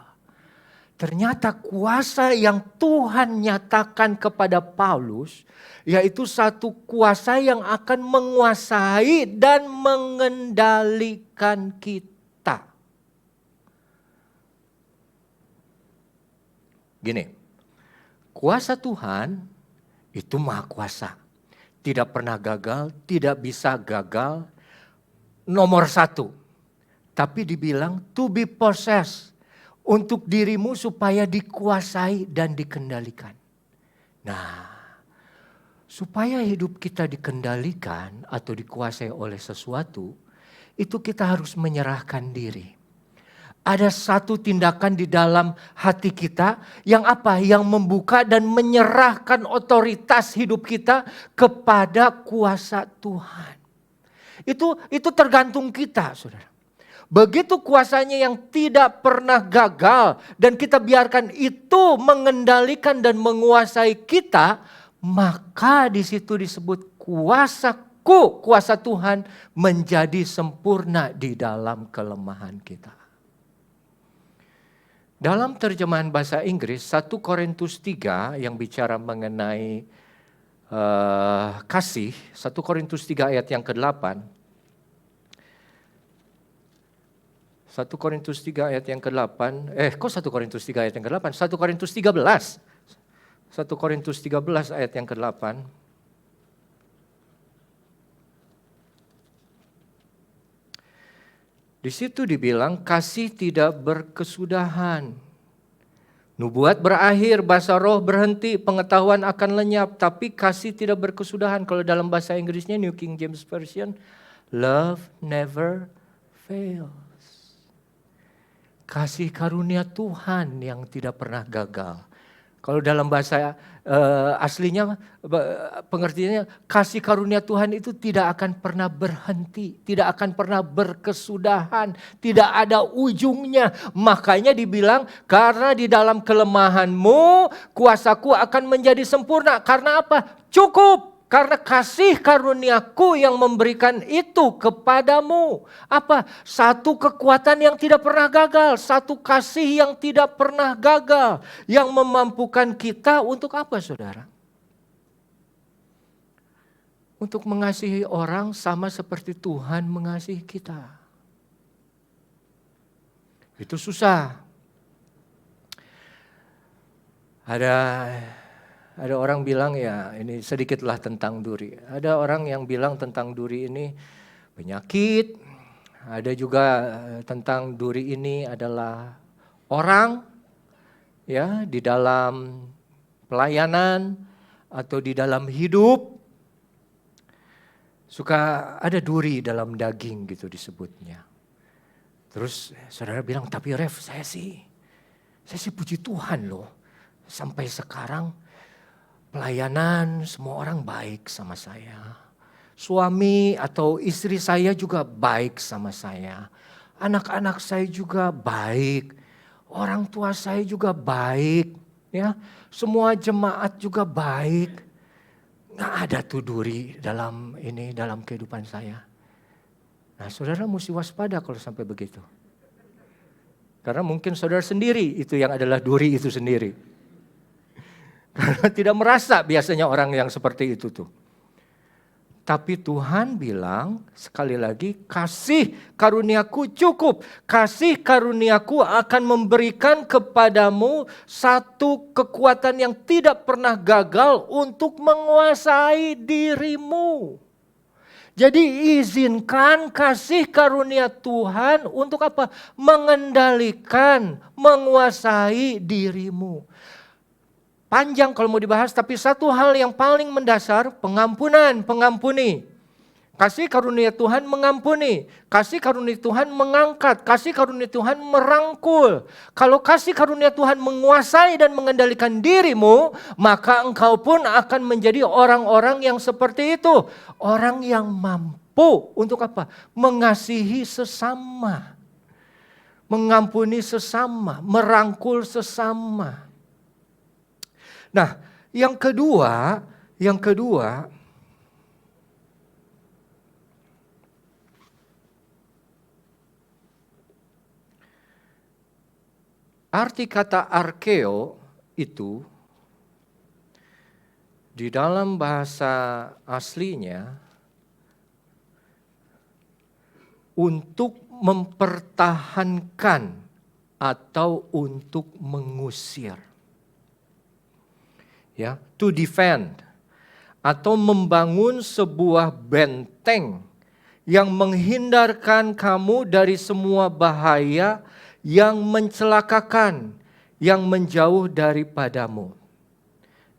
Ternyata kuasa yang Tuhan nyatakan kepada Paulus, yaitu satu kuasa yang akan menguasai dan mengendalikan kita. Gini, kuasa Tuhan itu maha kuasa. Tidak pernah gagal, tidak bisa gagal, nomor satu. Tapi dibilang to be possessed. Untuk dirimu supaya dikuasai dan dikendalikan. Nah, supaya hidup kita dikendalikan atau dikuasai oleh sesuatu, itu kita harus menyerahkan diri. Ada satu tindakan di dalam hati kita yang apa? Yang membuka dan menyerahkan otoritas hidup kita kepada kuasa Tuhan. Itu tergantung kita, saudara. Begitu kuasanya yang tidak pernah gagal dan kita biarkan itu mengendalikan dan menguasai kita, maka di situ disebut kuasaku, kuasa Tuhan menjadi sempurna di dalam kelemahan kita. Dalam terjemahan bahasa Inggris 1 Korintus 3 yang bicara mengenai kasih, 1 Korintus 3 ayat yang ke-8. 1 Korintus 3 ayat yang ke-8, kok 1 Korintus 3 ayat yang ke-8? 1 Korintus 13. 1 Korintus 13 ayat yang ke-8. Di situ dibilang kasih tidak berkesudahan. Nubuat berakhir, bahasa roh berhenti, pengetahuan akan lenyap, tapi kasih tidak berkesudahan. Kalau dalam bahasa Inggrisnya New King James Version, love never fails. Kasih karunia Tuhan yang tidak pernah gagal. Kalau dalam bahasa aslinya, pengertiannya kasih karunia Tuhan itu tidak akan pernah berhenti. Tidak akan pernah berkesudahan. Tidak ada ujungnya. Makanya dibilang karena di dalam kelemahanmu kuasaku akan menjadi sempurna. Karena apa? Cukup. Karena kasih karuniaku yang memberikan itu kepadamu. Apa? Satu kekuatan yang tidak pernah gagal. Satu kasih yang tidak pernah gagal. Yang memampukan kita untuk apa, saudara? Untuk mengasihi orang sama seperti Tuhan mengasihi kita. Itu susah. Ada orang bilang ya ini sedikitlah tentang duri. Ada orang yang bilang tentang duri ini penyakit. Ada juga tentang duri ini adalah orang ya di dalam pelayanan atau di dalam hidup. Suka ada duri dalam daging gitu disebutnya. Terus saudara bilang tapi Rev saya sih puji Tuhan loh. Sampai sekarang pelayanan semua orang baik sama saya. Suami atau istri saya juga baik sama saya. Anak-anak saya juga baik. Orang tua saya juga baik. Ya, semua jemaat juga baik. Nggak ada tuh duri dalam kehidupan saya. Nah, saudara mesti waspada kalau sampai begitu. Karena mungkin saudara sendiri itu yang adalah duri itu sendiri. Karena tidak merasa biasanya orang yang seperti itu tuh. Tapi Tuhan bilang sekali lagi kasih karuniaku cukup. Kasih karuniaku akan memberikan kepadamu satu kekuatan yang tidak pernah gagal untuk menguasai dirimu. Jadi izinkan kasih karunia Tuhan untuk apa? Mengendalikan, menguasai dirimu. panjang kalau mau dibahas, tapi satu hal yang paling mendasar, pengampunan, pengampuni. Kasih karunia Tuhan mengampuni, kasih karunia Tuhan mengangkat, kasih karunia Tuhan merangkul. Kalau kasih karunia Tuhan menguasai dan mengendalikan dirimu, maka engkau pun akan menjadi orang-orang yang seperti itu. Orang yang mampu untuk apa? Mengasihi sesama, mengampuni sesama, merangkul sesama. Nah, yang kedua, arti kata arkeo itu di dalam bahasa aslinya untuk mempertahankan atau untuk mengusir. Ya, to defend atau membangun sebuah benteng yang menghindarkan kamu dari semua bahaya yang mencelakakan, yang menjauh daripadamu.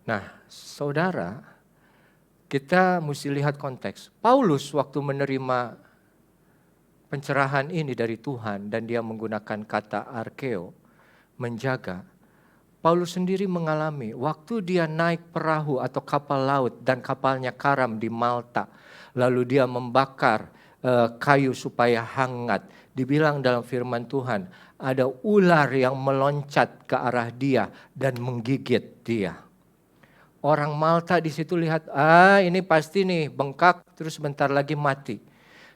Nah, saudara, kita mesti lihat konteks. Paulus waktu menerima pencerahan ini dari Tuhan dan dia menggunakan kata arkeo, menjaga. Paulus sendiri mengalami waktu dia naik perahu atau kapal laut dan kapalnya karam di Malta. Lalu dia membakar kayu supaya hangat. Dibilang dalam firman Tuhan, ada ular yang meloncat ke arah dia dan menggigit dia. Orang Malta di situ lihat, ini pasti nih bengkak terus bentar lagi mati.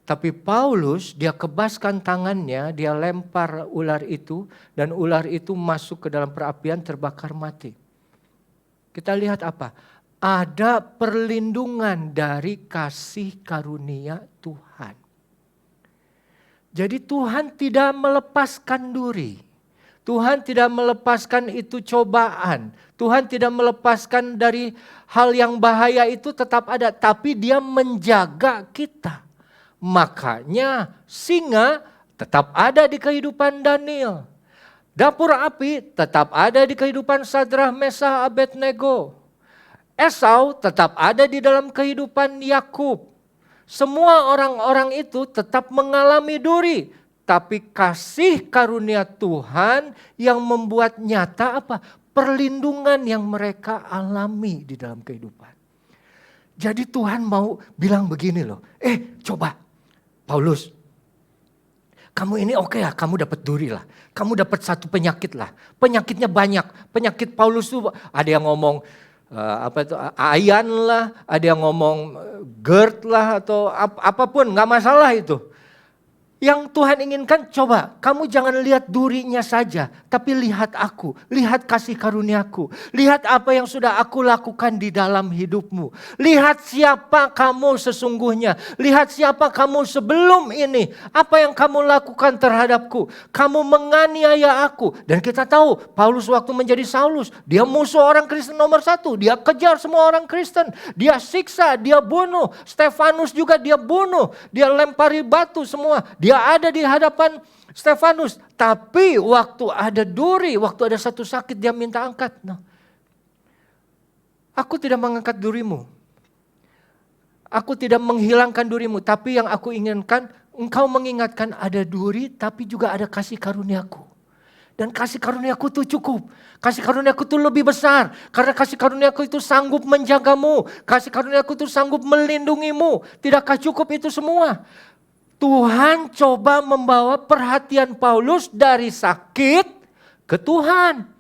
Tapi Paulus dia kebaskan tangannya, dia lempar ular itu dan ular itu masuk ke dalam perapian terbakar mati. Kita lihat apa? Ada perlindungan dari kasih karunia Tuhan. Jadi Tuhan tidak melepaskan duri. Tuhan tidak melepaskan itu cobaan. Tuhan tidak melepaskan dari hal yang bahaya itu tetap ada. Tapi dia menjaga kita. Makanya singa tetap ada di kehidupan Daniel. Dapur api tetap ada di kehidupan Sadrah, Mesah, Abednego. Esau tetap ada di dalam kehidupan Yakub. Semua orang-orang itu tetap mengalami duri. Tapi kasih karunia Tuhan yang membuat nyata apa? Perlindungan yang mereka alami di dalam kehidupan. Jadi Tuhan mau bilang begini loh. Coba Paulus, kamu ini oke ya, kamu dapat duri lah. Kamu dapat satu penyakit lah. Penyakitnya banyak. Penyakit Paulus tuh ada yang ngomong ayan lah, ada yang ngomong GERD lah atau apapun, nggak masalah itu. Yang Tuhan inginkan, coba kamu jangan lihat durinya saja, tapi lihat aku, lihat kasih karuniaku, lihat apa yang sudah aku lakukan di dalam hidupmu. Lihat siapa kamu sesungguhnya, lihat siapa kamu sebelum ini, apa yang kamu lakukan terhadapku. Kamu menganiaya aku. Dan kita tahu, Paulus waktu menjadi Saulus, dia musuh orang Kristen nomor 1, dia kejar semua orang Kristen, dia siksa, dia bunuh. Stefanus juga dia bunuh, dia lempari batu semua. Dia ada di hadapan Stefanus. Tapi waktu ada duri, waktu ada satu sakit dia minta angkat. No. Aku tidak mengangkat durimu. Aku tidak menghilangkan durimu. Tapi yang aku inginkan, engkau mengingatkan ada duri tapi juga ada kasih karuniaku. Dan kasih karuniaku itu cukup. Kasih karuniaku itu lebih besar. Karena kasih karuniaku itu sanggup menjagamu. Kasih karuniaku itu sanggup melindungimu. Tidakkah cukup itu semua? Tuhan coba membawa perhatian Paulus dari sakit ke Tuhan.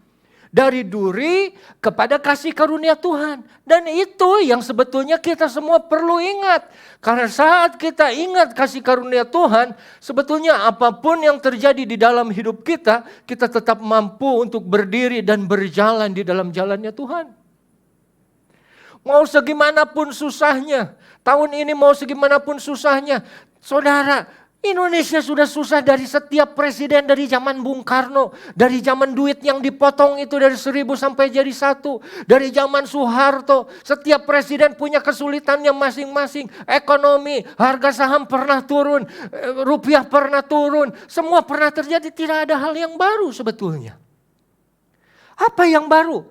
Dari duri kepada kasih karunia Tuhan. Dan itu yang sebetulnya kita semua perlu ingat. Karena saat kita ingat kasih karunia Tuhan, sebetulnya apapun yang terjadi di dalam hidup kita, kita tetap mampu untuk berdiri dan berjalan di dalam jalannya Tuhan. Mau segimanapun susahnya, tahun ini mau segimanapun susahnya, saudara, Indonesia sudah susah dari setiap presiden dari zaman Bung Karno. Dari zaman duit yang dipotong itu dari 1.000 sampai jadi 1. Dari zaman Soeharto. Setiap presiden punya kesulitannya masing-masing. Ekonomi, harga saham pernah turun. Rupiah pernah turun. Semua pernah terjadi, tidak ada hal yang baru sebetulnya. Apa yang baru?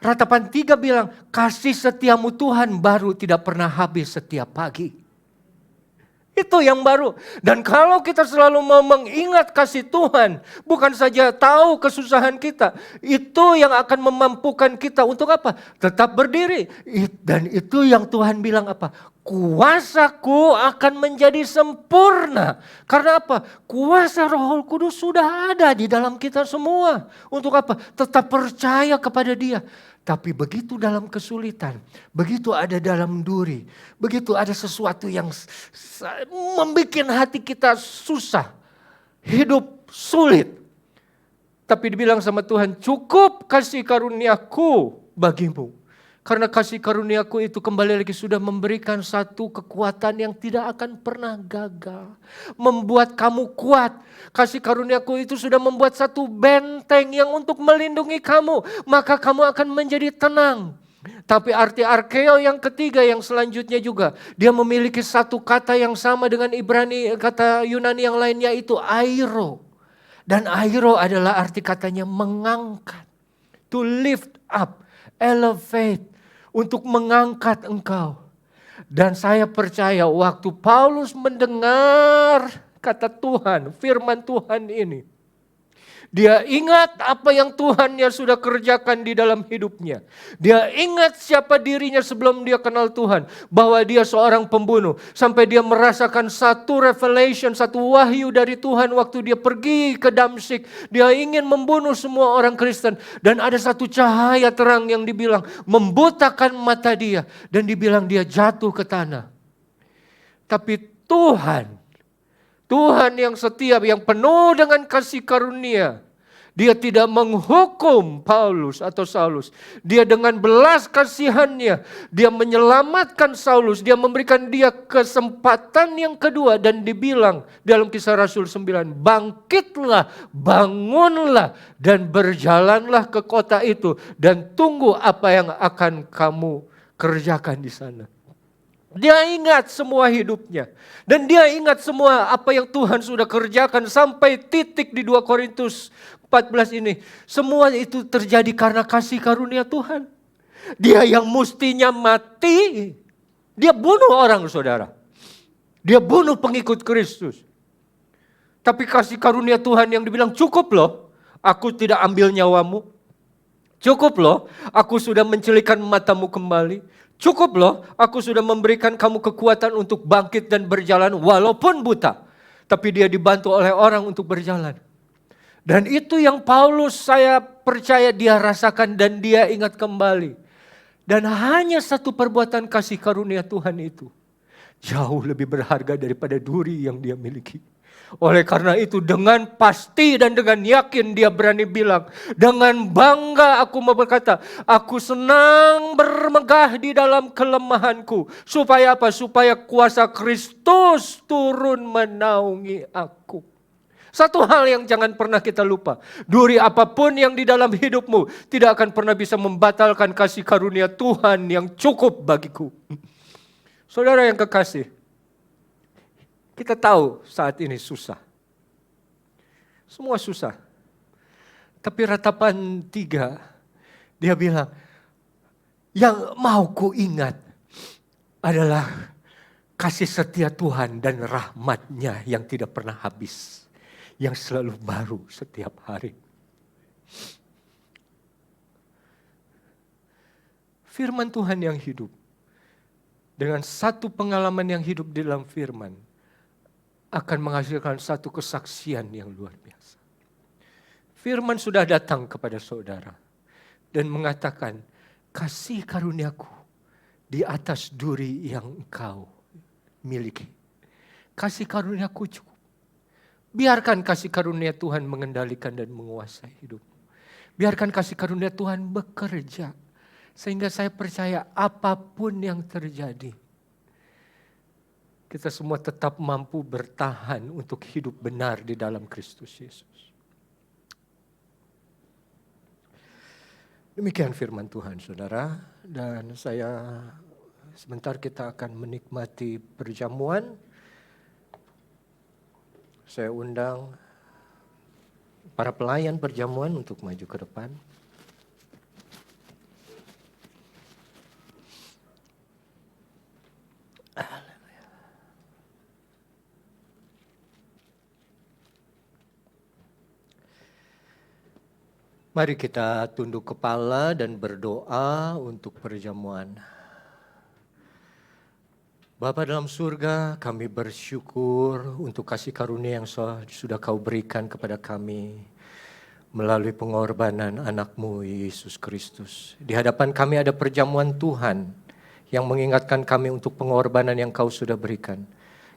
Ratapan 3 bilang, kasih setiamu Tuhan baru tidak pernah habis setiap pagi. Itu yang baru. Dan kalau kita selalu mau mengingat kasih Tuhan, bukan saja tahu kesusahan kita, itu yang akan memampukan kita untuk apa? Tetap berdiri. Dan itu yang Tuhan bilang apa? Kuasaku akan menjadi sempurna. Karena apa? Kuasa Roh Kudus sudah ada di dalam kita semua. Untuk apa? Tetap percaya kepada Dia. Tapi begitu dalam kesulitan, begitu ada dalam duri, begitu ada sesuatu yang membuat hati kita susah, hidup sulit. Tapi dibilang sama Tuhan, cukup kasih karuniaku bagimu. Karena kasih karuniaku itu kembali lagi sudah memberikan satu kekuatan yang tidak akan pernah gagal. Membuat kamu kuat. Kasih karuniaku itu sudah membuat satu benteng yang untuk melindungi kamu. Maka kamu akan menjadi tenang. Tapi arti arkeo yang ketiga yang selanjutnya juga. Dia memiliki satu kata yang sama dengan Ibrani, kata Yunani yang lainnya itu airo. Dan airo adalah arti katanya mengangkat. To lift up, elevate. Untuk mengangkat engkau. Dan saya percaya waktu Paulus mendengar kata Tuhan, firman Tuhan ini. Dia ingat apa yang Tuhannya sudah kerjakan di dalam hidupnya. Dia ingat siapa dirinya sebelum dia kenal Tuhan. Bahwa dia seorang pembunuh. Sampai dia merasakan satu revelation, satu wahyu dari Tuhan waktu dia pergi ke Damsyik. Dia ingin membunuh semua orang Kristen. Dan ada satu cahaya terang yang dibilang membutakan mata dia. Dan dibilang dia jatuh ke tanah. Tapi Tuhan yang setia, yang penuh dengan kasih karunia. Dia tidak menghukum Paulus atau Saulus. Dia dengan belas kasihannya, dia menyelamatkan Saulus. Dia memberikan dia kesempatan yang kedua. Dan dibilang dalam Kisah Rasul 9, bangkitlah, bangunlah, dan berjalanlah ke kota itu. Dan tunggu apa yang akan kamu kerjakan di sana. Dia ingat semua hidupnya. Dan dia ingat semua apa yang Tuhan sudah kerjakan sampai titik di 2 Korintus 14 ini. Semua itu terjadi karena kasih karunia Tuhan. Dia yang mestinya mati, dia bunuh orang, saudara. Dia bunuh pengikut Kristus. Tapi kasih karunia Tuhan yang dibilang cukup loh, aku tidak ambil nyawamu. Cukup loh, aku sudah mencelikan matamu kembali. Cukup loh, aku sudah memberikan kamu kekuatan untuk bangkit dan berjalan walaupun buta. Tapi dia dibantu oleh orang untuk berjalan. Dan itu yang Paulus saya percaya dia rasakan dan dia ingat kembali. Dan hanya satu perbuatan kasih karunia Tuhan itu jauh lebih berharga daripada duri yang dia miliki. Oleh karena itu dengan pasti dan dengan yakin dia berani bilang, dengan bangga aku mau berkata, aku senang bermegah di dalam kelemahanku. Supaya apa? Supaya kuasa Kristus turun menaungi aku. Satu hal yang jangan pernah kita lupa, duri apapun yang di dalam hidupmu tidak akan pernah bisa membatalkan kasih karunia Tuhan yang cukup bagiku. Saudara yang kekasih, kita tahu saat ini susah. Semua susah. Tapi ratapan 3, dia bilang, yang mau ku ingat adalah kasih setia Tuhan dan rahmat-Nya yang tidak pernah habis. Yang selalu baru setiap hari. Firman Tuhan yang hidup. Dengan satu pengalaman yang hidup di dalam firman. Akan menghasilkan satu kesaksian yang luar biasa. Firman sudah datang kepada saudara. Dan mengatakan, kasih karuniaku di atas duri yang engkau miliki. Kasih karuniaku cukup. Biarkan kasih karunia Tuhan mengendalikan dan menguasai hidupmu. Biarkan kasih karunia Tuhan bekerja. Sehingga saya percaya apapun yang terjadi, kita semua tetap mampu bertahan untuk hidup benar di dalam Kristus Yesus. Demikian firman Tuhan, saudara. Dan sebentar kita akan menikmati perjamuan. Saya undang para pelayan perjamuan untuk maju ke depan. Mari kita tunduk kepala dan berdoa untuk perjamuan. Bapa dalam surga, kami bersyukur untuk kasih karunia yang sudah Kau berikan kepada kami melalui pengorbanan anak-Mu Yesus Kristus. Di hadapan kami ada perjamuan Tuhan yang mengingatkan kami untuk pengorbanan yang Kau sudah berikan.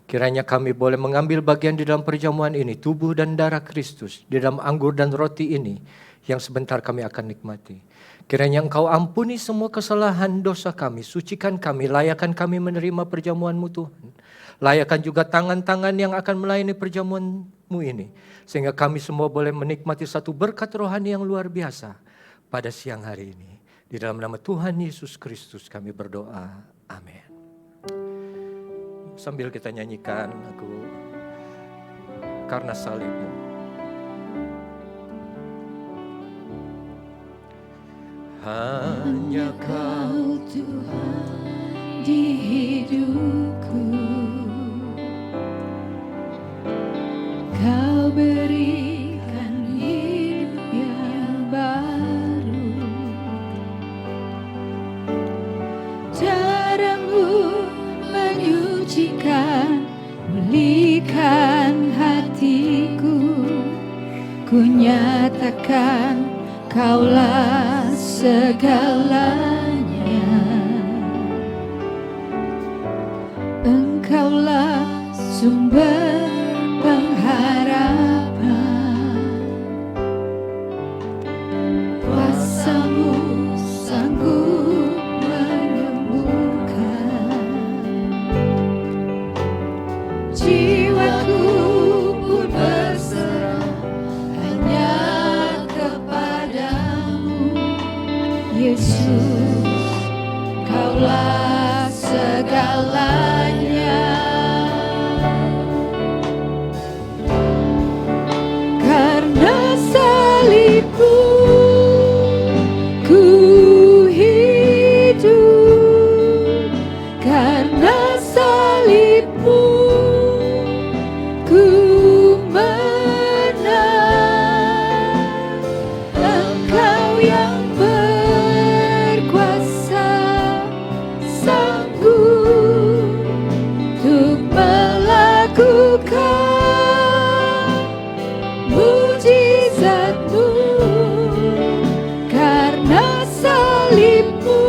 Kiranya kami boleh mengambil bagian di dalam perjamuan ini, tubuh dan darah Kristus, di dalam anggur dan roti ini yang sebentar kami akan nikmati. Kiranya Engkau ampuni semua kesalahan dosa kami, sucikan kami, layakan kami menerima perjamuan-Mu Tuhan. Layakan juga tangan-tangan yang akan melayani perjamuan-Mu ini. Sehingga kami semua boleh menikmati satu berkat rohani yang luar biasa pada siang hari ini. Di dalam nama Tuhan Yesus Kristus kami berdoa. Amin. Sambil kita nyanyikan lagu Karena Salib-Mu. Hanya Kau Tuhan di hidupku, Kau berikan hidup yang baru. Cara-Mu menyucikan, pulihkan hatiku. Ku nyatakan Kaulah segalanya, Engkaulah sumber pengharapan. Kuasa-Mu sanggup menyembuhkan, jiwaku pun berserah hanya kepadamu. Yesus, Kaulah segalanya. Karena salib-Mu ku hidup, karena salib-Mu ku menang. Engkau yang berkuasa, sanggup untuk melakukan mujizat-Mu. Karena salib-Mu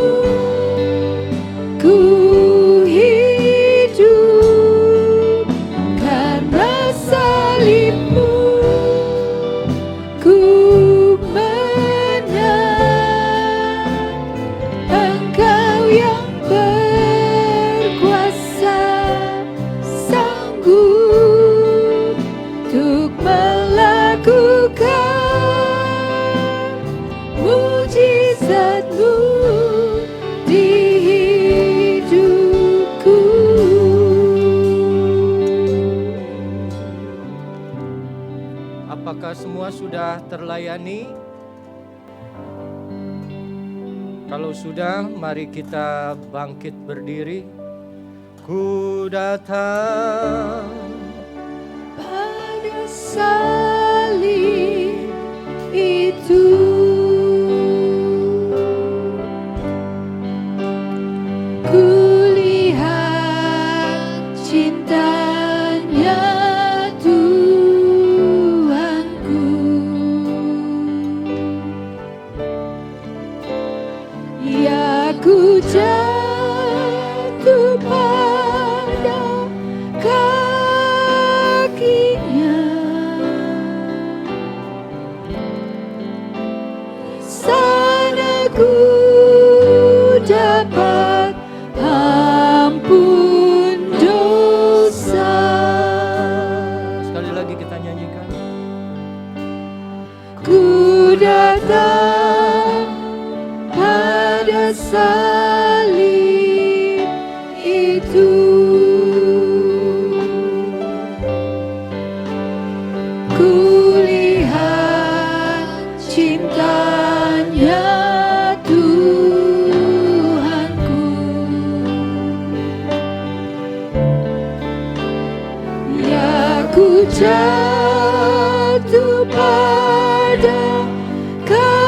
ku hidup, karena salib-Mu ku menang. Engkau yang berkuasa, sanggup untuk melakukan mujizat-Mu di hidupku. Apakah semua sudah terlayani? Kalau sudah, mari kita bangkit berdiri. Ku datang Pada salib itu, ku lihat cintanya Tuhanku. Ya, ku jatuh pada kakinya. Sana ku dapat ampun dosa. sekali lagi kita nyanyikan. Ku datang pada salib itu, ku lihat cintanya Tuhanku. Ya, ku jatuh pada kakinya.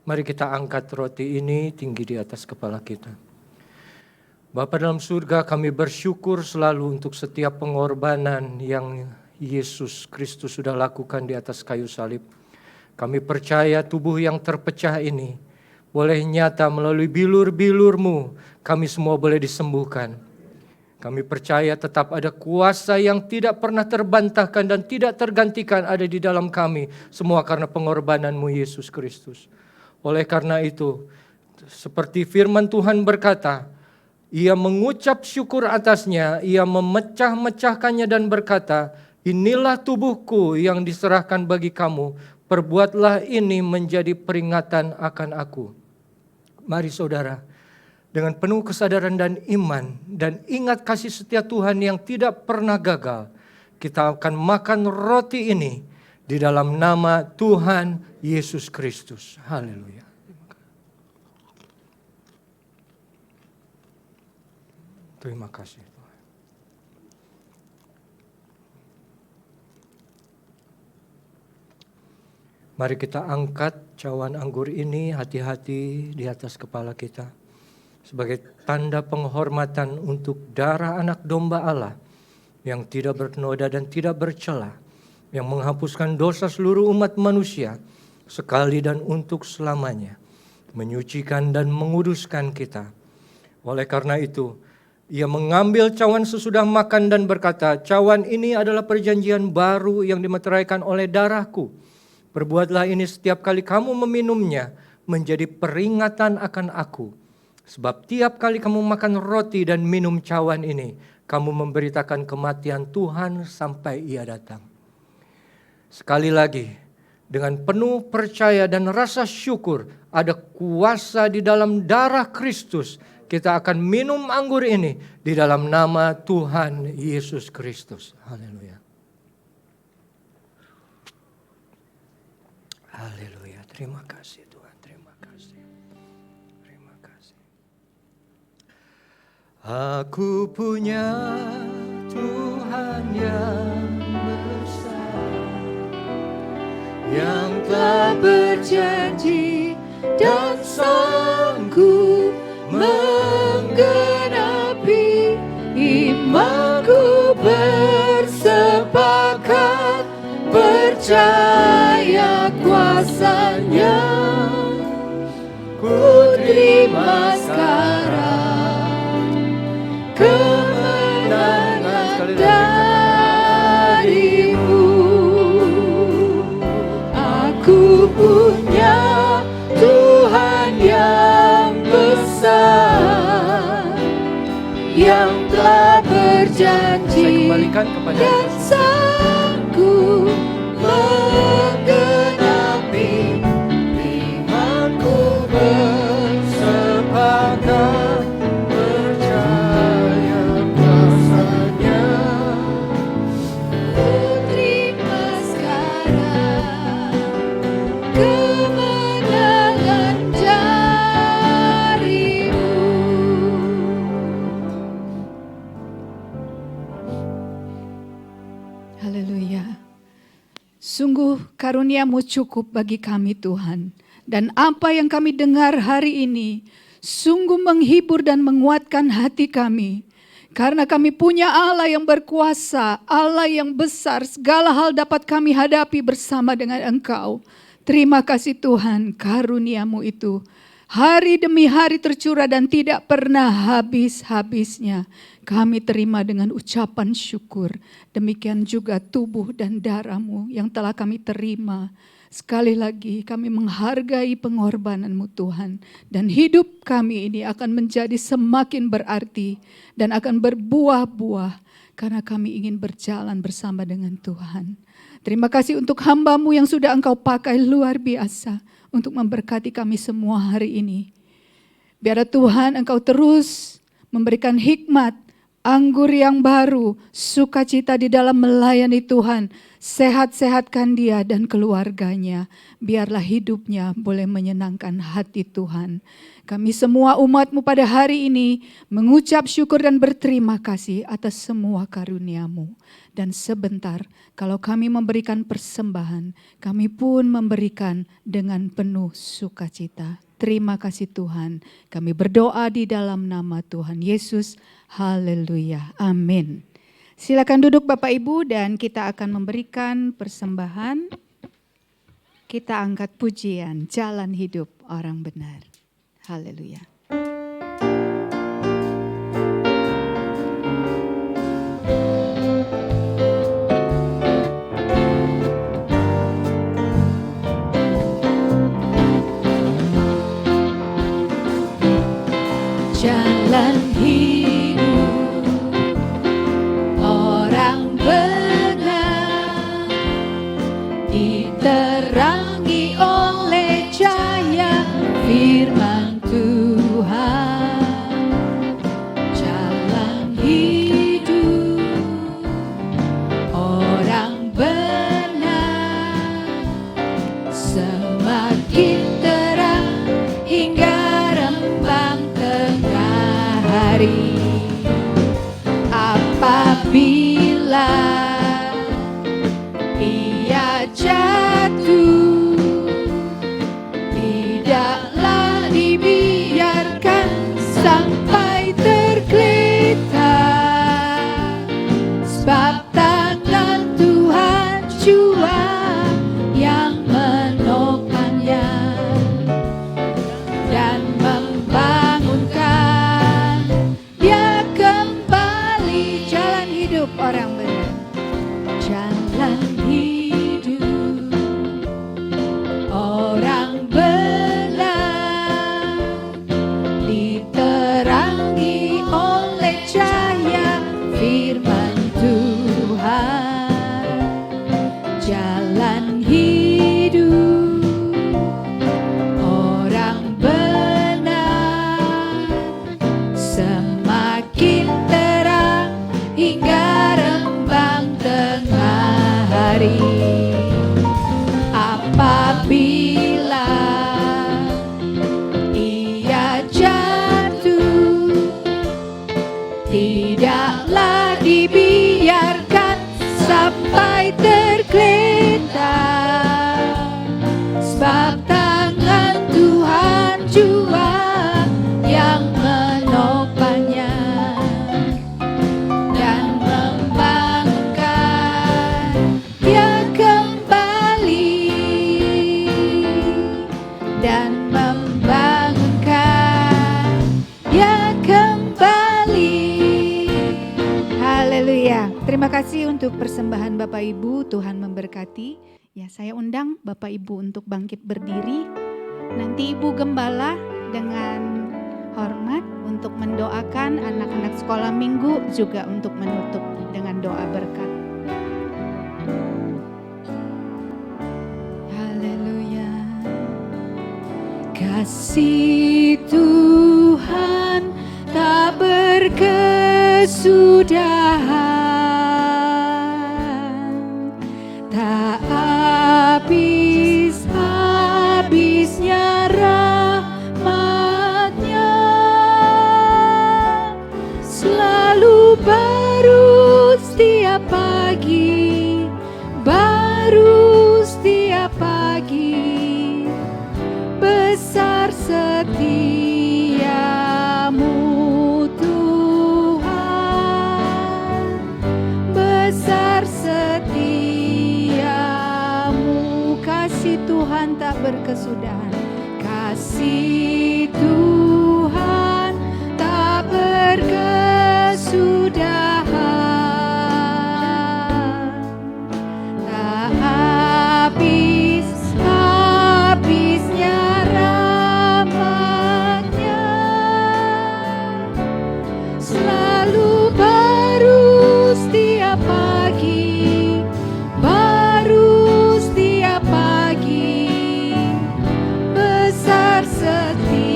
Mari kita angkat roti ini tinggi di atas kepala kita. Bapa dalam surga, kami bersyukur selalu untuk setiap pengorbanan yang Yesus Kristus sudah lakukan di atas kayu salib. Kami percaya tubuh yang terpecah ini boleh nyata melalui bilur-bilur-Mu, kami semua boleh disembuhkan. Kami percaya tetap ada kuasa yang tidak pernah terbantahkan dan tidak tergantikan ada di dalam kami, semua karena pengorbanan-Mu Yesus Kristus. Oleh karena itu, seperti firman Tuhan berkata, ia mengucap syukur atasnya, ia memecah-mecahkannya dan berkata, inilah tubuhku yang diserahkan bagi kamu, perbuatlah ini menjadi peringatan akan aku. Mari saudara, dengan penuh kesadaran dan iman, dan ingat kasih setia Tuhan yang tidak pernah gagal, kita akan makan roti ini di dalam nama Tuhan Yesus Kristus. Haleluya. Terima kasih Tuhan. Mari kita angkat cawan anggur ini hati-hati di atas kepala kita sebagai tanda penghormatan untuk darah anak domba Allah yang tidak bernoda dan tidak bercela, yang menghapuskan dosa seluruh umat manusia sekali dan untuk selamanya, menyucikan dan menguduskan kita. Oleh karena itu, ia mengambil cawan sesudah makan dan berkata, cawan ini adalah perjanjian baru yang dimeteraikan oleh darahku. Perbuatlah ini setiap kali kamu meminumnya menjadi peringatan akan aku. Sebab tiap kali kamu makan roti dan minum cawan ini, kamu memberitakan kematian Tuhan sampai ia datang. Sekali lagi, dengan penuh percaya dan rasa syukur, ada kuasa di dalam darah Kristus. Kita akan minum anggur ini di dalam nama Tuhan Yesus Kristus. Haleluya. Haleluya. Terima kasih Tuhan. Terima kasih. Terima kasih. Aku punya Tuhan yang besar, yang telah berjanji dan sanggup menggenapi imanku, bersepakat percaya kuasanya. Ku terima sekarang kemenangan darimu. Aku punya Tuhan yang besar, yang telah berjanji dan sanggup menggenapi imanku, bersepakat percaya kuasanya. Ku terima sekarang kemenangan darimu. Haleluya. Sungguh karunia-Mu cukup bagi kami Tuhan. Dan apa yang kami dengar hari ini sungguh menghibur dan menguatkan hati kami. Karena kami punya Allah yang berkuasa, Allah yang besar, segala hal dapat kami hadapi bersama dengan Engkau. Terima kasih Tuhan, karunia-Mu itu hari demi hari tercurah dan tidak pernah habis-habisnya. Kami terima dengan ucapan syukur. Demikian juga tubuh dan darah-Mu yang telah kami terima. Sekali lagi kami menghargai pengorbanan-Mu Tuhan. Dan hidup kami ini akan menjadi semakin berarti dan akan berbuah-buah. Karena kami ingin berjalan bersama dengan Tuhan. Terima kasih untuk hamba-Mu yang sudah Engkau pakai luar biasa untuk memberkati kami semua hari ini. Biar Tuhan Engkau terus memberikan hikmat, anggur yang baru, sukacita di dalam melayani Tuhan, Sehat-sehatkan dia dan keluarganya. Biarlah hidupnya boleh menyenangkan hati Tuhan. Kami semua umat-Mu pada hari ini mengucap syukur dan berterima kasih atas semua karunia-Mu. Dan sebentar, kalau kami memberikan persembahan, kami pun memberikan dengan penuh sukacita. Terima kasih Tuhan. Kami berdoa di dalam nama Tuhan Yesus. Haleluya. Amin. Silakan duduk Bapak Ibu dan kita akan memberikan persembahan. Kita angkat pujian Jalan Hidup Orang Benar. Haleluya. Jalan hidup orang benar diterangi oleh cahaya firman Tuhan. Jalan hidup orang benar semakin terang hingga rembang tengah hari. Apabila ia jatuh, tidaklah dibiarkan sampai tergeletak, sebab tangan Tuhan jua yang menopangnya dan membangunkan dia kembali. Jalan hidup orang benar. Jalan hidup orang benar diterangi oleh cahaya firman Tuhan. Jalan hidup orang benar semakin terang hingga rembang tengah hari. Apabila ia jatuh, tidaklah dibiarkan sampai tergeletak, sebab tangan Tuhan jua yang menopangnya dan membangunkan dia kembali, dan membangunkan dia kembali. Haleluya. Terima kasih untuk persembahan Bapak Ibu. Tuhan memberkati. Ya, saya undang Bapak Ibu untuk bangkit berdiri. Nanti Ibu Gembala dengan hormat untuk mendoakan anak-anak sekolah minggu, juga untuk menutup dengan doa berkat. Haleluya. Kasih Tuhan tak berkesudahan, tak habis-habisnya rahmat-Nya, selalu baru setiap pagi, baru setiap pagi, besar setiamu Tuhan, besar setiamu. Kasih Tuhan tak berkesudahan, kasih Tuhan tak berkesudahan, tak habis-habisnya rahmat-Nya, selalu baru setiap pagi, baru setiap pagi, besar setiamu.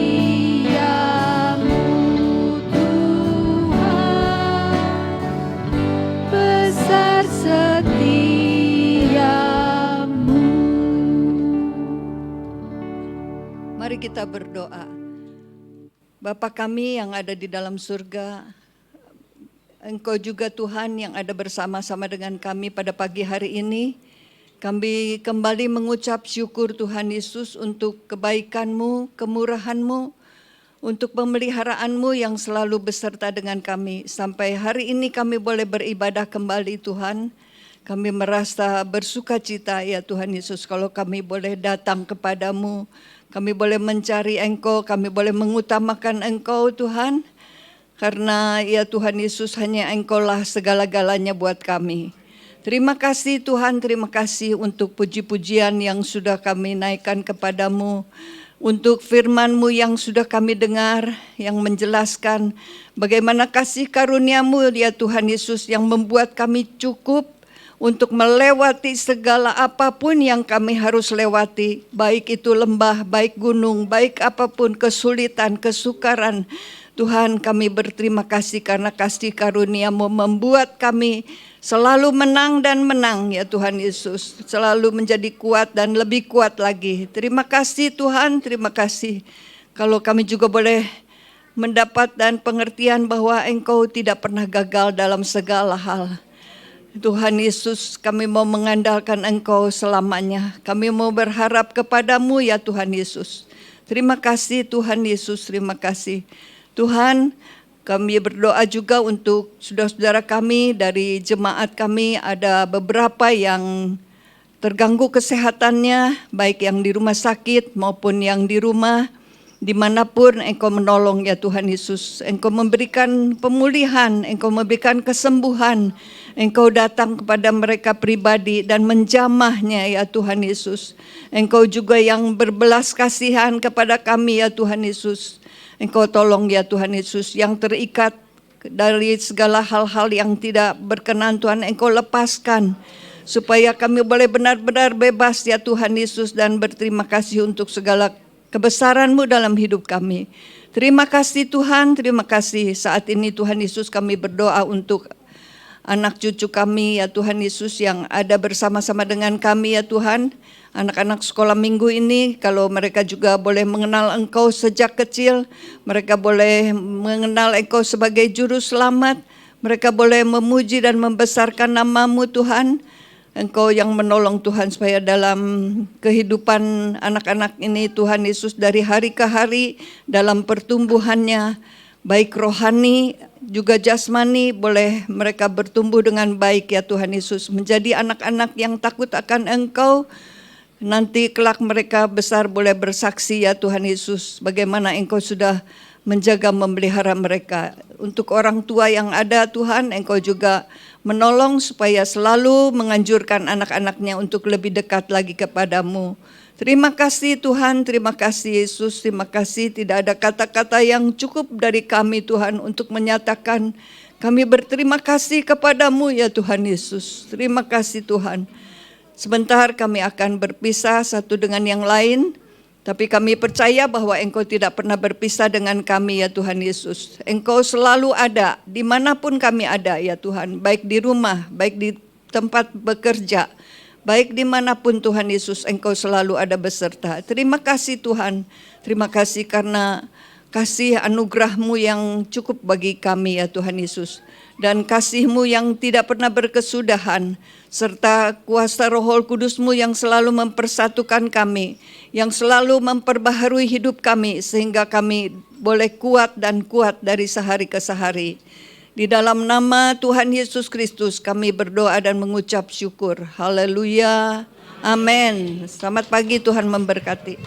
Mari kita berdoa. Bapa kami yang ada di dalam surga, Engkau juga Tuhan yang ada bersama-sama dengan kami pada pagi hari ini. Kami kembali mengucap syukur Tuhan Yesus untuk kebaikan-Mu, kemurahan-Mu, untuk pemeliharaanmu yang selalu beserta dengan kami. Sampai hari ini kami boleh beribadah kembali Tuhan. Kami merasa bersuka cita ya Tuhan Yesus kalau kami boleh datang kepadamu. Kami boleh mencari Engkau, kami boleh mengutamakan Engkau Tuhan. Karena ya Tuhan Yesus hanya Engkau-lah segala-galanya buat kami. Terima kasih Tuhan, terima kasih untuk puji-pujian yang sudah kami naikkan kepadamu. Untuk firman-Mu yang sudah kami dengar, yang menjelaskan bagaimana kasih karunia-Mu ya Tuhan Yesus yang membuat kami cukup untuk melewati segala apapun yang kami harus lewati. Baik itu lembah, baik gunung, baik apapun kesulitan, kesukaran. Tuhan kami berterima kasih karena kasih karunia-Mu membuat kami selalu menang dan menang ya Tuhan Yesus. Selalu menjadi kuat dan lebih kuat lagi. Terima kasih Tuhan, terima kasih. Kalau kami juga boleh mendapat dan pengertian bahwa Engkau tidak pernah gagal dalam segala hal. Tuhan Yesus, kami mau mengandalkan Engkau selamanya. Kami mau berharap kepadamu ya Tuhan Yesus. Terima kasih Tuhan Yesus, terima kasih. Tuhan, kami berdoa juga untuk saudara-saudara kami dari jemaat kami, ada beberapa yang terganggu kesehatannya, baik yang di rumah sakit maupun yang di rumah, dimanapun Engkau menolong ya Tuhan Yesus. Engkau memberikan pemulihan, Engkau memberikan kesembuhan, Engkau datang kepada mereka pribadi dan menjamahnya ya Tuhan Yesus. Engkau juga yang berbelas kasihan kepada kami ya Tuhan Yesus. Engkau tolong ya Tuhan Yesus yang terikat dari segala hal-hal yang tidak berkenan Tuhan, Engkau lepaskan. Supaya kami boleh benar-benar bebas ya Tuhan Yesus dan berterima kasih untuk segala kebesaran-Mu dalam hidup kami. Terima kasih Tuhan, terima kasih. Saat ini Tuhan Yesus kami berdoa untuk anak cucu kami ya Tuhan Yesus yang ada bersama-sama dengan kami ya Tuhan. Anak-anak sekolah minggu ini kalau mereka juga boleh mengenal Engkau sejak kecil. Mereka boleh mengenal Engkau sebagai juru selamat. Mereka boleh memuji dan membesarkan nama-Mu Tuhan. Engkau yang menolong Tuhan supaya dalam kehidupan anak-anak ini Tuhan Yesus dari hari ke hari dalam pertumbuhannya baik rohani juga jasmani boleh mereka bertumbuh dengan baik ya Tuhan Yesus. Menjadi anak-anak yang takut akan Engkau. Nanti kelak mereka besar boleh bersaksi ya Tuhan Yesus. Bagaimana Engkau sudah menjaga memelihara mereka. Untuk orang tua yang ada Tuhan, Engkau juga menolong supaya selalu menganjurkan anak-anaknya untuk lebih dekat lagi kepadamu. Terima kasih Tuhan, terima kasih Yesus, terima kasih. Tidak ada kata-kata yang cukup dari kami Tuhan untuk menyatakan kami berterima kasih kepadamu ya Tuhan Yesus. Terima kasih Tuhan. Sebentar kami akan berpisah satu dengan yang lain. Tapi kami percaya bahwa Engkau tidak pernah berpisah dengan kami ya Tuhan Yesus. Engkau selalu ada dimanapun kami ada ya Tuhan. Baik di rumah, baik di tempat bekerja, baik dimanapun Tuhan Yesus Engkau selalu ada beserta. Terima kasih Tuhan. Terima kasih karena kasih anugerah-Mu yang cukup bagi kami ya Tuhan Yesus. Dan kasih-Mu yang tidak pernah berkesudahan. Serta kuasa Roh Kudus-Mu yang selalu mempersatukan kami, yang selalu memperbaharui hidup kami sehingga kami boleh kuat dan kuat dari sehari ke sehari. Di dalam nama Tuhan Yesus Kristus kami berdoa dan mengucap syukur. Haleluya. Amin. Selamat pagi, Tuhan memberkati.